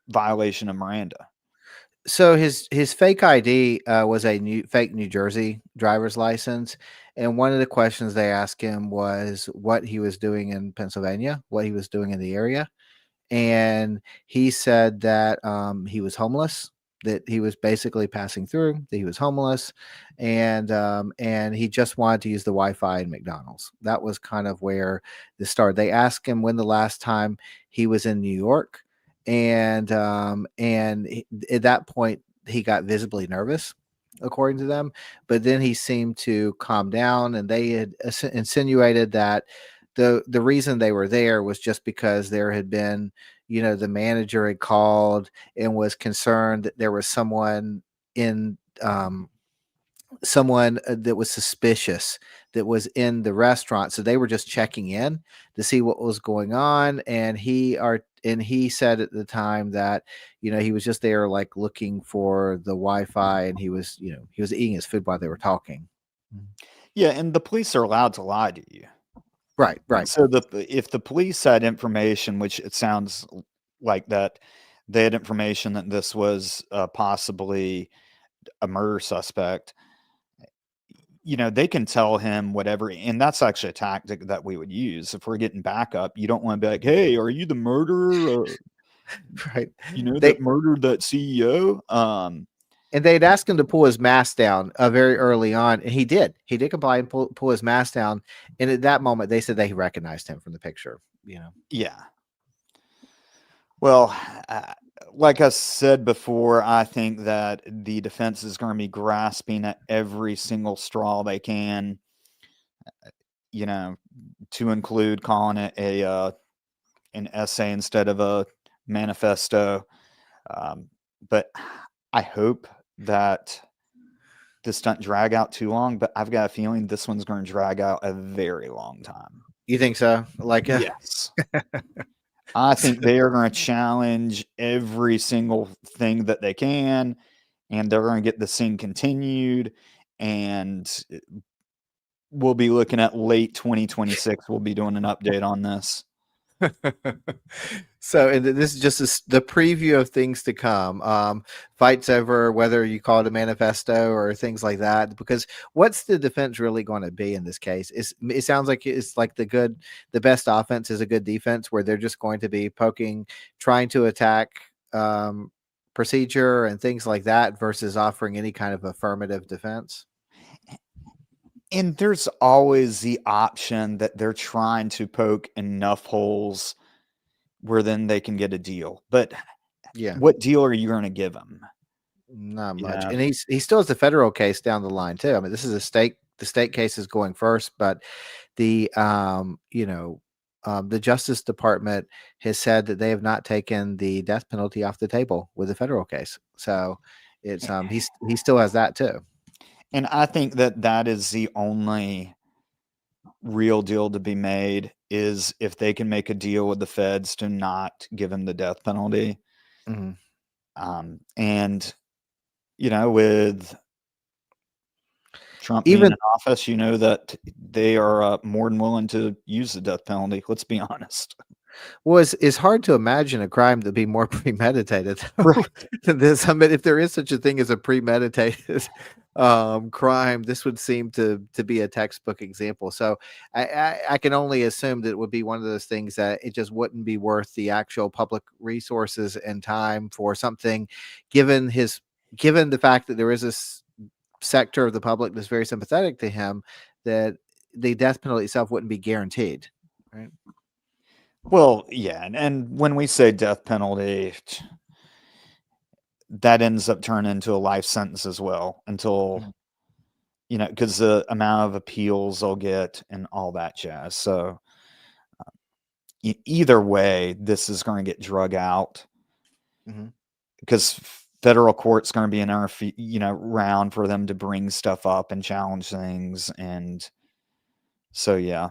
violation of Miranda. So his fake ID was a fake New Jersey driver's license, and one of the questions they asked him was what he was doing in Pennsylvania, what he was doing in the area, and he said that he was homeless, that he was basically passing through, that he was homeless, and he just wanted to use the Wi-Fi in McDonald's. That was kind of where this started. They asked him when the last time he was in New York, and at that point he got visibly nervous, according to them. But then he seemed to calm down, and they had insinuated that the reason they were there was just because there had been, the manager had called and was concerned that there was in someone that was suspicious that was in the restaurant, so they were just checking in to see what was going on. And he said at the time that he was just there like looking for the Wi-Fi, and he was eating his food while they were talking. Yeah, and the police are allowed to lie to you. Right, And so if the police had information, which it sounds like that they had information that this was possibly a murder suspect, they can tell him whatever. And that's actually a tactic that we would use if we're getting backup. You don't want to be like, hey, are you the murderer? right. That murdered that CEO? And they'd asked him to pull his mask down very early on, and he did. He did comply and pull his mask down. And at that moment, they said they recognized him from the picture. Yeah. Well, like I said before, I think that the defense is going to be grasping at every single straw they can, to include calling it an essay instead of a manifesto. But I hope that this doesn't drag out too long, but I've got a feeling this one's going to drag out a very long time. You think so? Yes. I think they are going to challenge every single thing that they can, and they're going to get this thing continued, and we'll be looking at late 2026. We'll be doing an update on this. So, and this is just the preview of things to come. Fights over whether you call it a manifesto or things like that. Because what's the defense really going to be in this case? It sounds like it's like the best offense is a good defense, where they're just going to be trying to attack procedure and things like that, versus offering any kind of affirmative defense. And there's always the option that they're trying to poke enough holes where then they can get a deal. But yeah, what deal are you going to give them? Not much. And he still has the federal case down the line too. I mean, this is the state case is going first, but the the Justice Department has said that they have not taken the death penalty off the table with the federal case. So it's he still has that too. And I think that is the only real deal to be made, is if they can make a deal with the feds to not give him the death penalty. Mm-hmm. And with Trump being Even in office, you know that they are more than willing to use the death penalty. Let's be honest. well, it's hard to imagine a crime to be more premeditated Right. than this. I mean, if there is such a thing as a premeditated crime, this would seem to be a textbook example. So I can only assume that it would be one of those things that it just wouldn't be worth the actual public resources and time for something, given given the fact that there is this sector of the public that's very sympathetic to him, that the death penalty itself wouldn't be guaranteed. Right. Well, yeah, and when we say death penalty, that ends up turning into a life sentence as well until, Mhm. because the amount of appeals they'll get and all that jazz. So either way, this is going to get drug out Mhm. because federal court's going to be in our round for them to bring stuff up and challenge things. And so, yeah,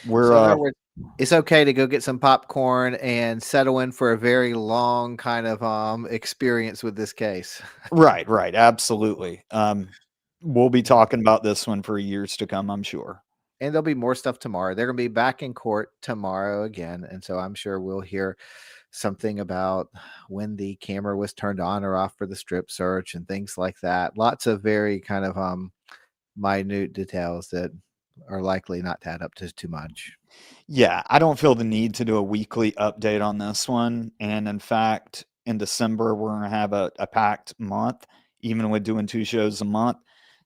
we're So in other words, it's okay to go get some popcorn and settle in for a very long kind of experience with this case. right, absolutely. We'll be Mhm. talking about this one for years to come, I'm sure. And there'll be more stuff tomorrow. They're going to be back in court tomorrow again, and so I'm sure we'll hear something about when the camera was turned on or off for the strip search and things like that. Lots of very kind of minute details that are likely not to add up to too much. Yeah, I don't feel the need to do a weekly update on this one. And in fact, in December, we're going to have a packed month, even with doing 2 shows a month.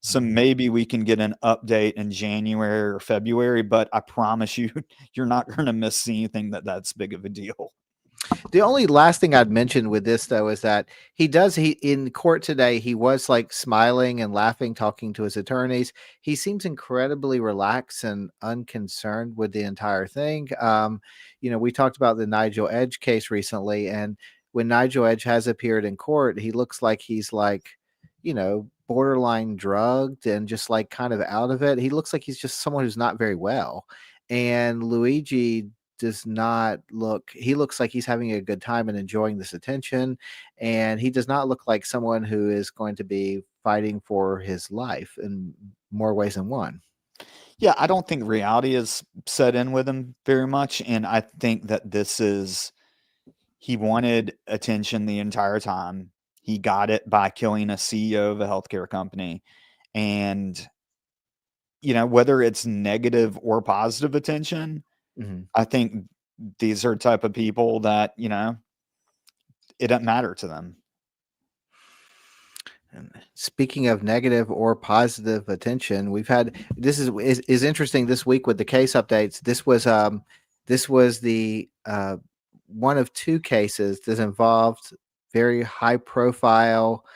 So Mhm. maybe we can get an update in January or February, but I promise you, you're not going to miss anything that's big of a deal. The only last thing I'd mention with this though is that he in court today, he was like smiling and laughing, talking to his attorneys. He seems incredibly relaxed and unconcerned with the entire thing. We talked about the Nigel Edge case recently, and when Nigel Edge has appeared in court, he looks like he's like, borderline drugged and just like kind of out of it. He looks like he's just someone who's not very well. And Luigi does not look he looks like he's having a good time and enjoying this attention, and he does not look like someone who is going to be fighting for his life in more ways than one. Yeah, I don't think reality is set in with him very much. And I think that he wanted attention the entire time. He got it by killing a CEO of a healthcare company. And whether it's negative or positive attention, Mhm. I think these are type of people that, it doesn't matter to them. And speaking of negative or positive attention, we've had this is interesting this week with the case updates. This was the one of two cases that involved very high profile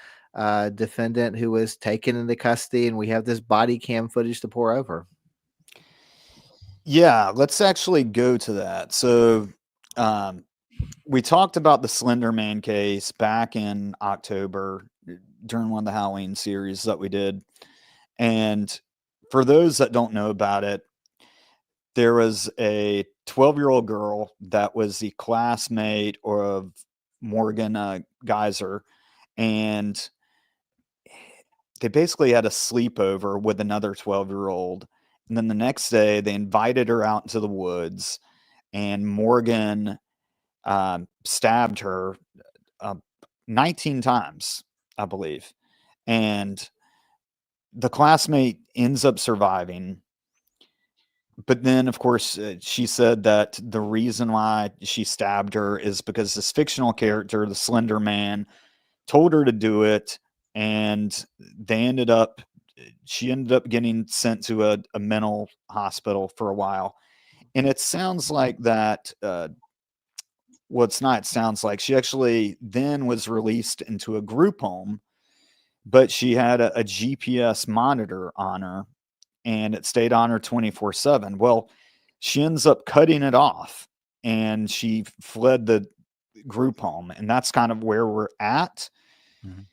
defendant who was taken into custody, and we have this body cam footage to pour over. Yeah, let's actually go to that. So, um, we talked about the Slender Man case back in October during one of the Halloween series that we did. And for those that don't know about it, there was a 12-year-old girl that was the classmate of Morgan Geyser, and they basically had a sleepover with another 12-year-old. And then the next day, they invited her out into the woods, and Morgan stabbed her uh, 19 times, I believe. And the classmate ends up surviving. But then, of course, she said that the reason why she stabbed her is because this fictional character, the Slender Man, told her to do it. And she ended up getting sent to a mental hospital for a while. And it sounds like that. Well, it's not. It sounds like she actually then was released into a group home, but she had a GPS monitor on her and it stayed on her 24/7. Well, she ends up cutting it off and she fled the group home. And that's kind of where we're at. Mhm.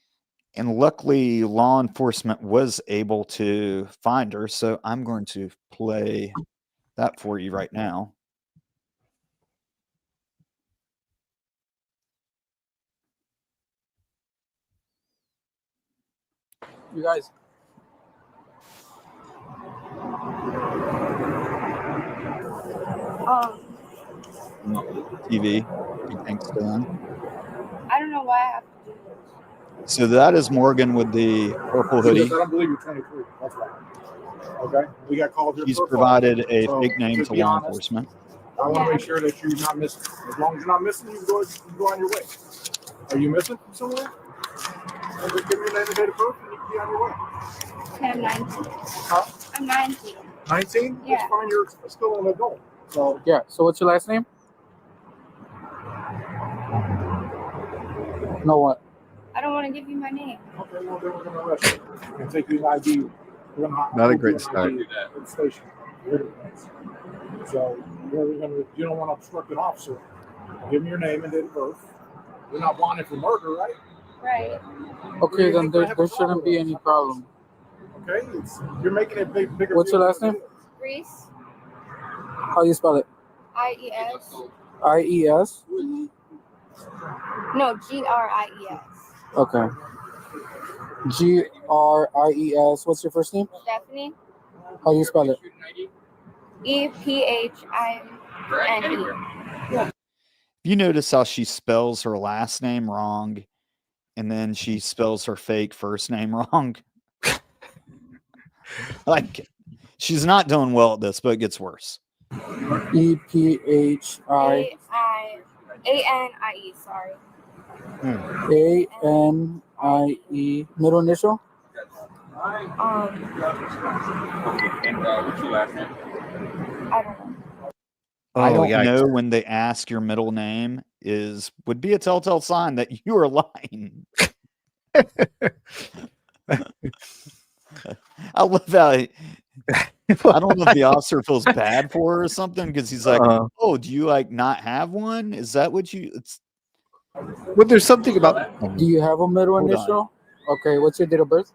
And luckily, law enforcement was able to find her. So I'm going to play that for you right now. You guys, TV. You think still on? I don't know why I have to do this. So that is Morgan with the purple hoodie. I don't believe you're 23. That's right. Okay. We got called here. He's for a provided phone. a So, fake name just to be law honest. enforcement. I want to make sure that you're not missing. As long as you're not missing, you can go on your way. Are you missing from somewhere? Well, just give me your name and date of birth, and you can be on your way. Okay, I'm 19. Huh? I'm 19. 19? Yeah. That's fine. You're still an adult. So Yeah. So what's your last name? No what? I don't want to give you my name. okay, well then we're gonna arrest you and take you an ID. We're gonna Not a hold great you an start. ID at the station. So you don't want to obstruct an officer. Give me your name and date of birth. You're not wanted for murder, right? Right. Okay, then there shouldn't be any problem. Okay, you're making it bigger. What's your last name? Reese. How you spell it? I-E-S. I-E-S? No, G-R-I-E-S. Okay. G-R-I-E-S. What's your first name? Stephanie. How you spell it? E-P-H-I-N-E. You notice how she spells her last name wrong, and then she spells her fake first name wrong. Like, she's not doing well at this, but it gets worse. E-P-H-I... A-N-I-E, sorry. A-N-I-E. Middle initial? What's your last name? I don't know. I don't yikes. know when they ask your middle name would be a telltale sign that you are lying. I love how I don't know if the officer feels bad for her or something because he's like, "Oh, do you like not have one? Is that what you?" It's Well, there's something about Do you have a middle Hold on. initial? Okay, what's your date of birth?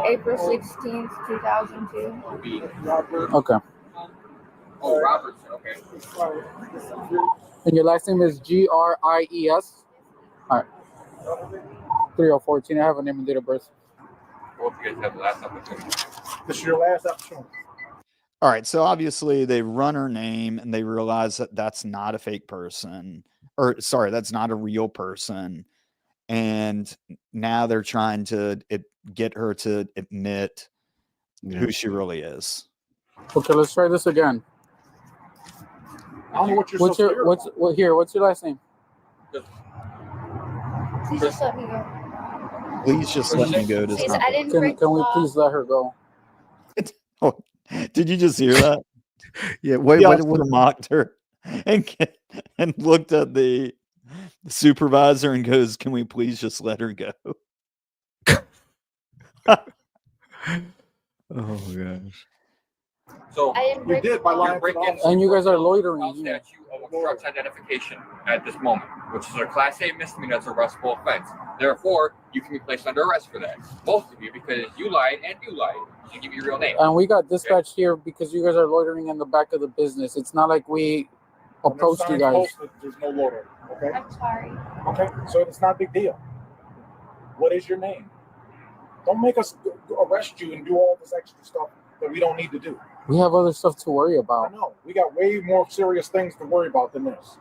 April 16th, 2002. Okay. Oh, Robertson. Okay. And your last name is G-R-I-E-S? All right. 3014. I have a name and date of birth. Both of you guys have the last opportunity. This is your last opportunity. all right. So obviously they run her name and they realize that that's not a fake person, or sorry, that's not a real person, and now they're trying to get her to admit who she really is. Okay, let's try this again. I don't know what you're What's supposed to your hear. what's your last name? Please just let me go. Please just let me go. Does Please, not I didn't Can break the we law. please let her go? Oh, did you just hear that? yeah. The What officer mocked her and looked at the supervisor and goes, "Can we please just let her go?" Oh gosh. So I didn't You break did the by law. lying you're to the breaking officer. And you guys are loitering. statute of obstruct identification at this moment, which is a Class A misdemeanor. That's a arrestable offense. Therefore, you can be placed under arrest for that. Both of you, because you lied and you lied. You give me your real name. And we got dispatched here because you guys are loitering in the back of the business. It's not like we When there's approached you signs guys. posted, there's no loitering. Okay. I'm sorry. Okay. So it's not a big deal. What is your name? Don't make us arrest you and do all this extra stuff that we don't need to do. We have other stuff to worry I about. know. We got way more serious things to worry about than this.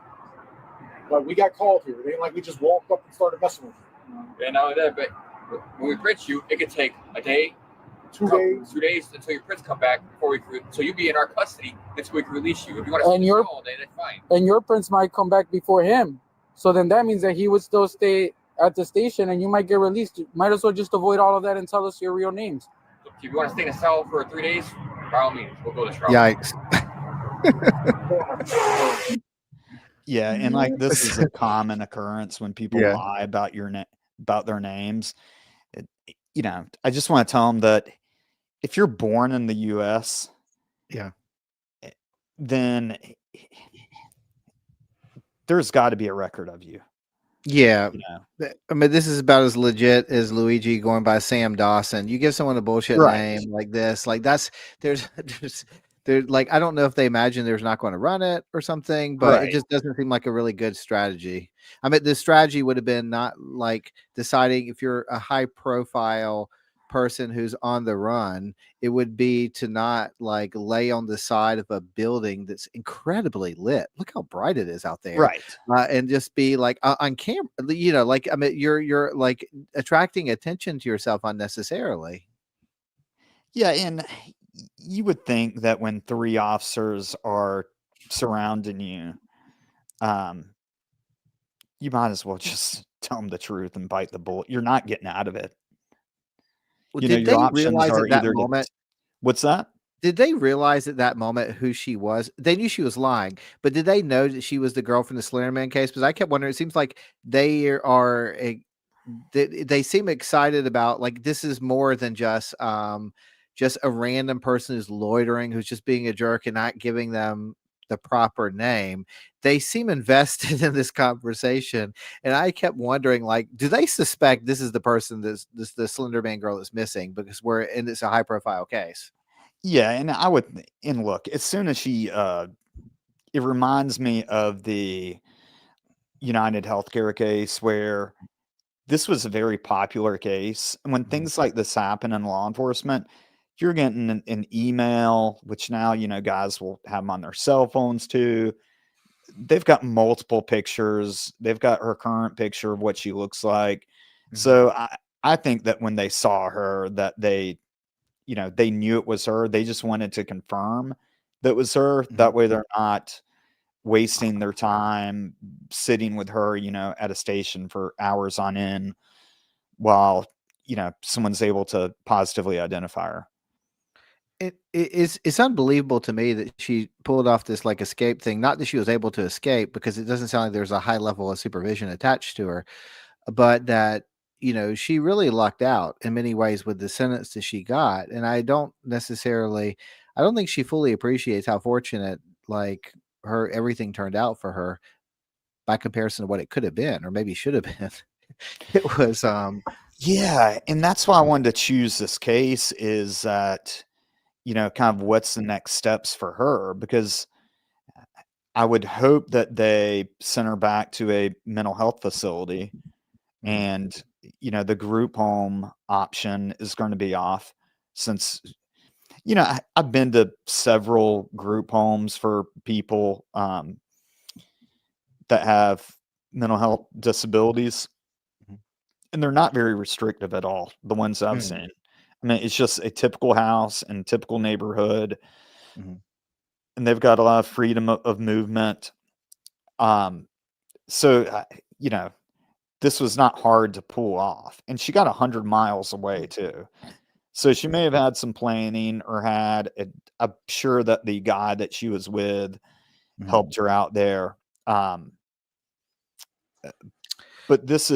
But we got called here. It ain't like we just walked up and started messing with you. And not only that, but when we print you, it could take a day, 2 days. 2 days until your prints come back before so you'll be in our custody until we can release you. If you want to And stay you're- all day, that's fine. And your prints might come back before him. So then that means that he would still stay at the station and you might get released. You might as well just avoid all of that and tell us your real names. So if you want to stay in a cell for 3 days, by all means, we'll go this route. Yikes. Yeah, and like this is a common occurrence when people Yeah. lie about about their names. I just want to tell them that if you're born in the U.S., Yeah. then there's got to be a record of you. Yeah. You know, I mean, this is about as legit as Luigi going by Sam Dawson. You give someone a bullshit Right. name like this, like there's like, I don't know if they imagine there's not going to run it or something, but Right. it just doesn't seem like a really good strategy. I mean, the strategy would have been not like deciding if you're a high profile person who's on the run, it would be to not like lay on the side of a building that's incredibly lit. Look how bright it is out there. Right. And just be like on camera, like, I mean, you're like attracting attention to yourself unnecessarily. Yeah, and you would think that when 3 officers are surrounding you, you might as well just tell them the truth and bite the bullet. You're not getting out of it. Well, You know, did your they options realize are at that either moment? what's that? Did they realize at that moment who she was? They knew she was lying, but did they know that she was the girl from the Slender Man case? Because I kept wondering. It seems like they seem excited about, like, this is more than just a random person who's loitering, who's just being a jerk and not giving them the proper name. They seem invested in this conversation, and I kept wondering, like, do they suspect this is the person this the Slender Man girl is missing, because it's a high profile case? Yeah, and look, as soon as she it reminds me of the United Healthcare case, where this was a very popular case. And when things like this happen in law enforcement, you're getting an email, which now, guys will have them on their cell phones too. They've got multiple pictures. They've got her current picture of what she looks like. So I think that when they saw her, that they knew it was her. They just wanted to confirm that it was her. That way they're not wasting their time sitting with her, at a station for hours on end while, someone's able to positively identify her. It's unbelievable to me that she pulled off this like escape thing. Not that she was able to escape, because it doesn't sound like there's a high level of supervision attached to her, but that she really lucked out in many ways with the sentence that she got. And I don't think she fully appreciates how fortunate, like, everything turned out for her by comparison to what it could have been, or maybe should have been. It was Yeah, and that's why I wanted to choose this case, is that kind of what's the next steps for her, because I would hope that they send her back to a mental health facility, and the group home option is going to be off, since I've been to several group homes for people that have mental health disabilities, and they're not very restrictive at all, the ones I've seen. I mean, it's just a typical house and typical neighborhood, and they've got a lot of freedom of movement. So this was not hard to pull off, and she got 100 miles away too. So she may have had some planning, or I'm sure that the guy that she was with helped her out there. But this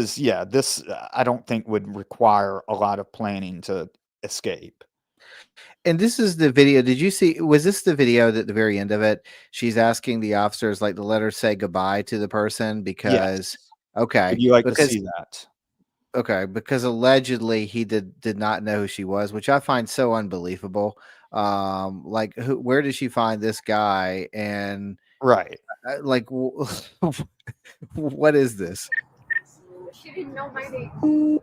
I don't think would require a lot of planning to escape. And this is the video. Was this the video that at the very end of it, she's asking the officers, like, to let her say goodbye to the person because, Yes. okay. Would you like to see that? Okay, because allegedly he did not know who she was, which I find so unbelievable. Like, where did she find this guy? And Right. like, what is this? She didn't know my name.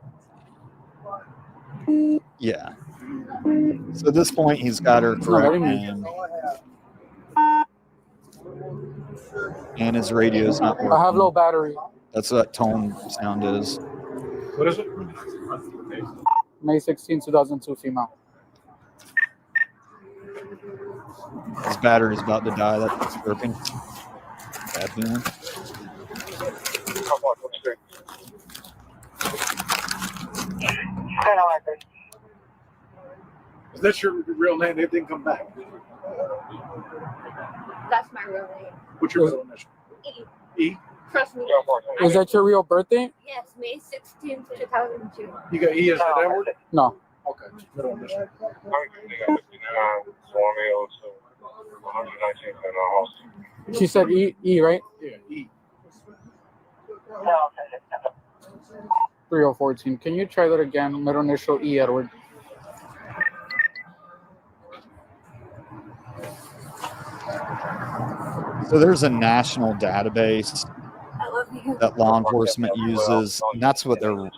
Yeah. So at this point, he's got her correct name, and his radio's not working. I have low battery. That's what that tone sound is. What is it? May 16, 2002, female. His battery's about to die. That's burping. Bad feeling. Is that your real name? They didn't come back. That's my real name. What's your middle initial? E. Trust me. Is that your real birthday? Yes, May 16th, 2002. You got E as an Edward? No. Okay. Middle initial. She said E, right? Yeah, E. 3014. Can you try that again? Middle initial E, Edward. So there's a national database that law enforcement uses, and that's what they're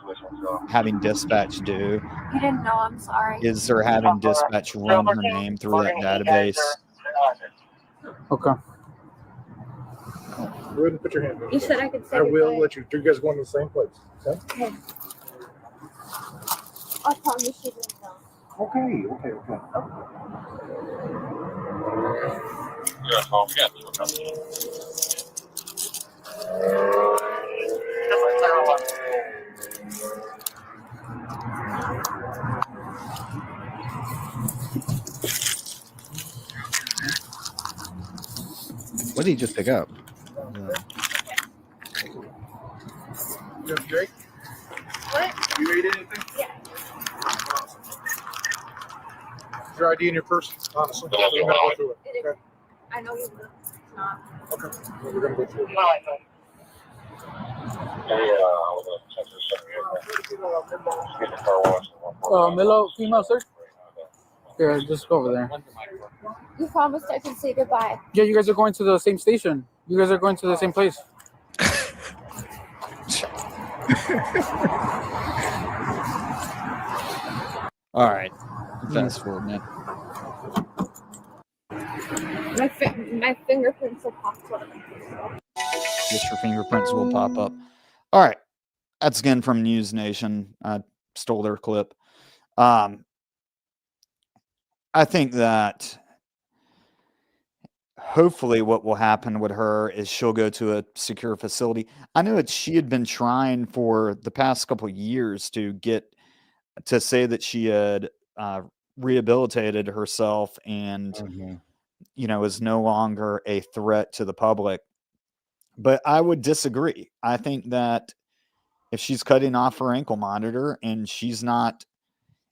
having dispatch do. You didn't know, I'm sorry. is they're having dispatch run her name through that database. Okay. Go ahead and put your hand in. You said I could say I will goodbye. let you. You guys going to the same place. Okay. Okay. I'll promise you didn't know. Okay. What did he just pick up? You have Jake? What? You ate anything? Yeah. Is your ID in your purse? Honestly, we're gonna go through it. It is. Okay. I know you will. It's not. Okay. We're gonna go through it. Milo, female, sir. Yeah, just go over there. You promised I could say goodbye. Yeah, you guys are going to the same station. You guys are going to the same place. All right. Fast forward, man. My fingerprints will pop up. Just your fingerprints will pop up. All right. That's again from News Nation. I stole their clip. I think that hopefully what will happen with her is she'll go to a secure facility. I know that she had been trying for the past couple of years to get to say that she had rehabilitated herself and is no longer a threat to the public. But I would disagree. I think that if she's cutting off her ankle monitor and she's not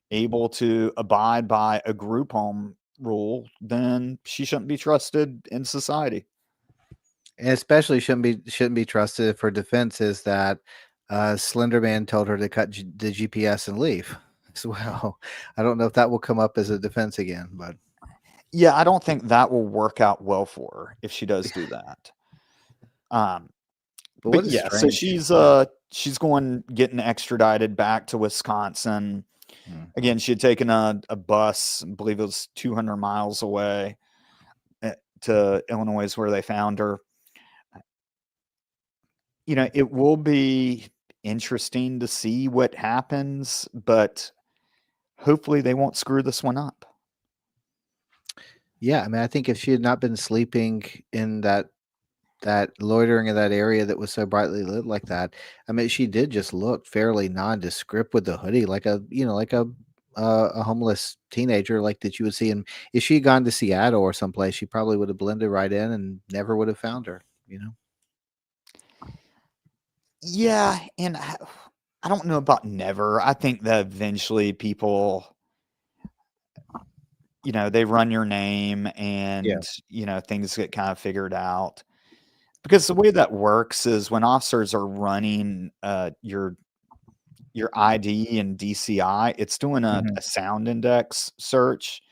able to abide by a group home rule, then she shouldn't be trusted in society. And especially shouldn't be trusted if her defense is that Slender Man told her to cut the GPS and leave as well. I don't know if that will come up as a defense again, but yeah, I don't think that will work out well for her if she does do that. But yeah, strange. so she's getting extradited back to Wisconsin. Again, she had taken a bus, I believe it was 200 miles away to Illinois is where they found her. It will be interesting to see what happens, but hopefully they won't screw this one up. Yeah, I mean, I think if she had not been sleeping in that loitering in that area that was so brightly lit like that, I mean, she did just look fairly nondescript with the hoodie, like a homeless teenager like that you would see. And if she had gone to Seattle or someplace, she probably would have blended right in and never would have found her. Yeah, and I don't know about never. I think that eventually people, they run your name and, things get kind of figured out. Because the way that works is when officers are running your ID and DCI, it's doing a sound index search.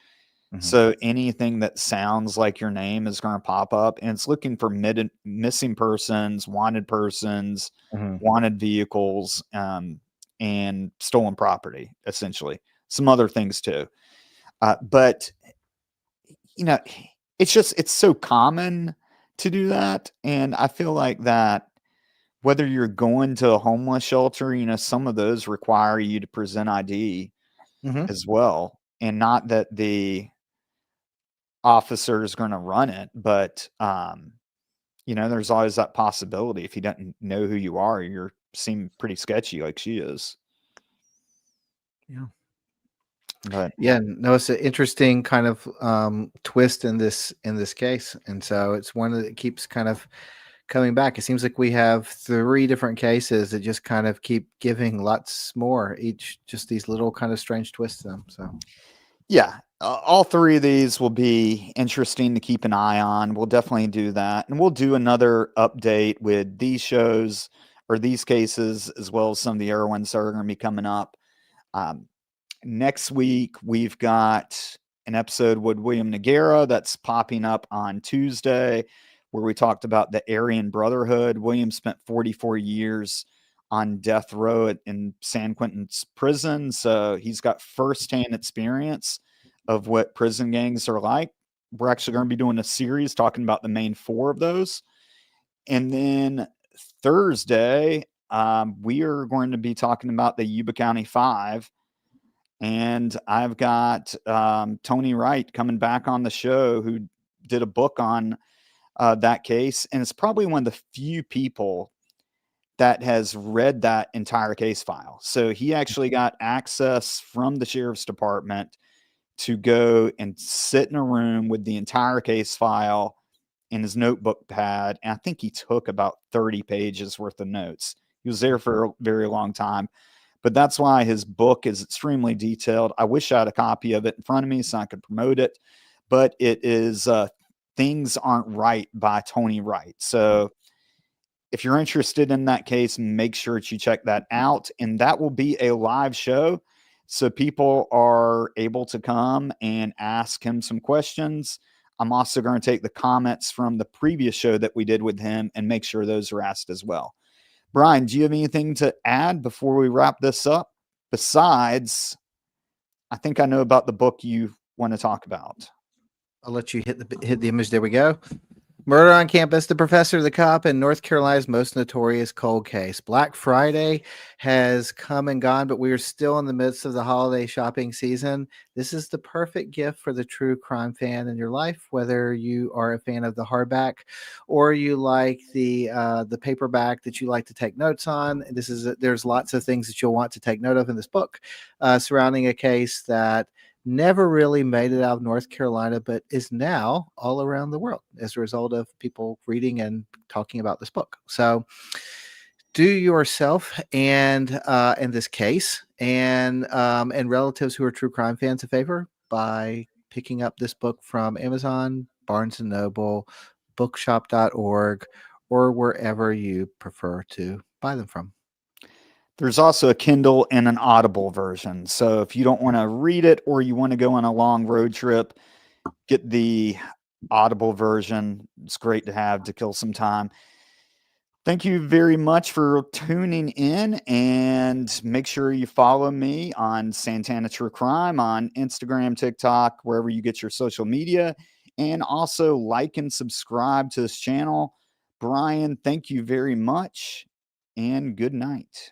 So anything that sounds like your name is going to pop up, and it's looking for missing persons, wanted vehicles, and stolen property, essentially. Some other things too. But it's so common to do that. And I feel like that whether you're going to a homeless shelter, some of those require you to present ID as well. And not that the officer is going to run it, but there's always that possibility. If he doesn't know who you are, you seem pretty sketchy like she is. Yeah. But no, it's an interesting kind of twist in this case, and so it's one that keeps kind of coming back. It seems like we have 3 different cases that just kind of keep giving lots more each, just these little kind of strange twists to them. So yeah, all 3 of these will be interesting to keep an eye on. We'll definitely do that, and we'll do another update with these shows or these cases as well as some of the other ones that are going to be coming up. Next week, we've got an episode with William Noguera that's popping up on Tuesday, where we talked about the Aryan Brotherhood. William spent 44 years on death row in San Quentin's prison. So he's got firsthand experience of what prison gangs are like. We're actually going to be doing a series talking about the main 4 of those. And then Thursday, we are going to be talking about the Yuba County 5. And I've got Tony Wright coming back on the show, who did a book on that case. And it's probably one of the few people that has read that entire case file. So he actually got access from the sheriff's department to go and sit in a room with the entire case file in his notebook pad. And I think he took about 30 pages worth of notes. He was there for a very long time. But that's why his book is extremely detailed. I wish I had a copy of it in front of me so I could promote it. But it is Things Aren't Right by Tony Wright. So if you're interested in that case, make sure that you check that out. And that will be a live show. So people are able to come and ask him some questions. I'm also going to take the comments from the previous show that we did with him and make sure those are asked as well. Brian, do you have anything to add before we wrap this up? Besides, I think I know about the book you want to talk about. I'll let you hit the image. There we go. Murder on Campus, the Professor, the Cop, and North Carolina's most notorious cold case. Black Friday has come and gone, but we are still in the midst of the holiday shopping season. This is the perfect gift for the true crime fan in your life, whether you are a fan of the hardback or you like the paperback that you like to take notes on. There's lots of things that you'll want to take note of in this book surrounding a case that never really made it out of North Carolina, but is now all around the world as a result of people reading and talking about this book. So do yourself and this case and relatives who are true crime fans a favor by picking up this book from Amazon, Barnes & Noble, bookshop.org, or wherever you prefer to buy them from. There's also a Kindle and an Audible version. So if you don't want to read it or you want to go on a long road trip, get the Audible version. It's great to have to kill some time. Thank you very much for tuning in, and make sure you follow me on Santana True Crime on Instagram, TikTok, wherever you get your social media, and also like and subscribe to this channel. Brian, thank you very much, and good night.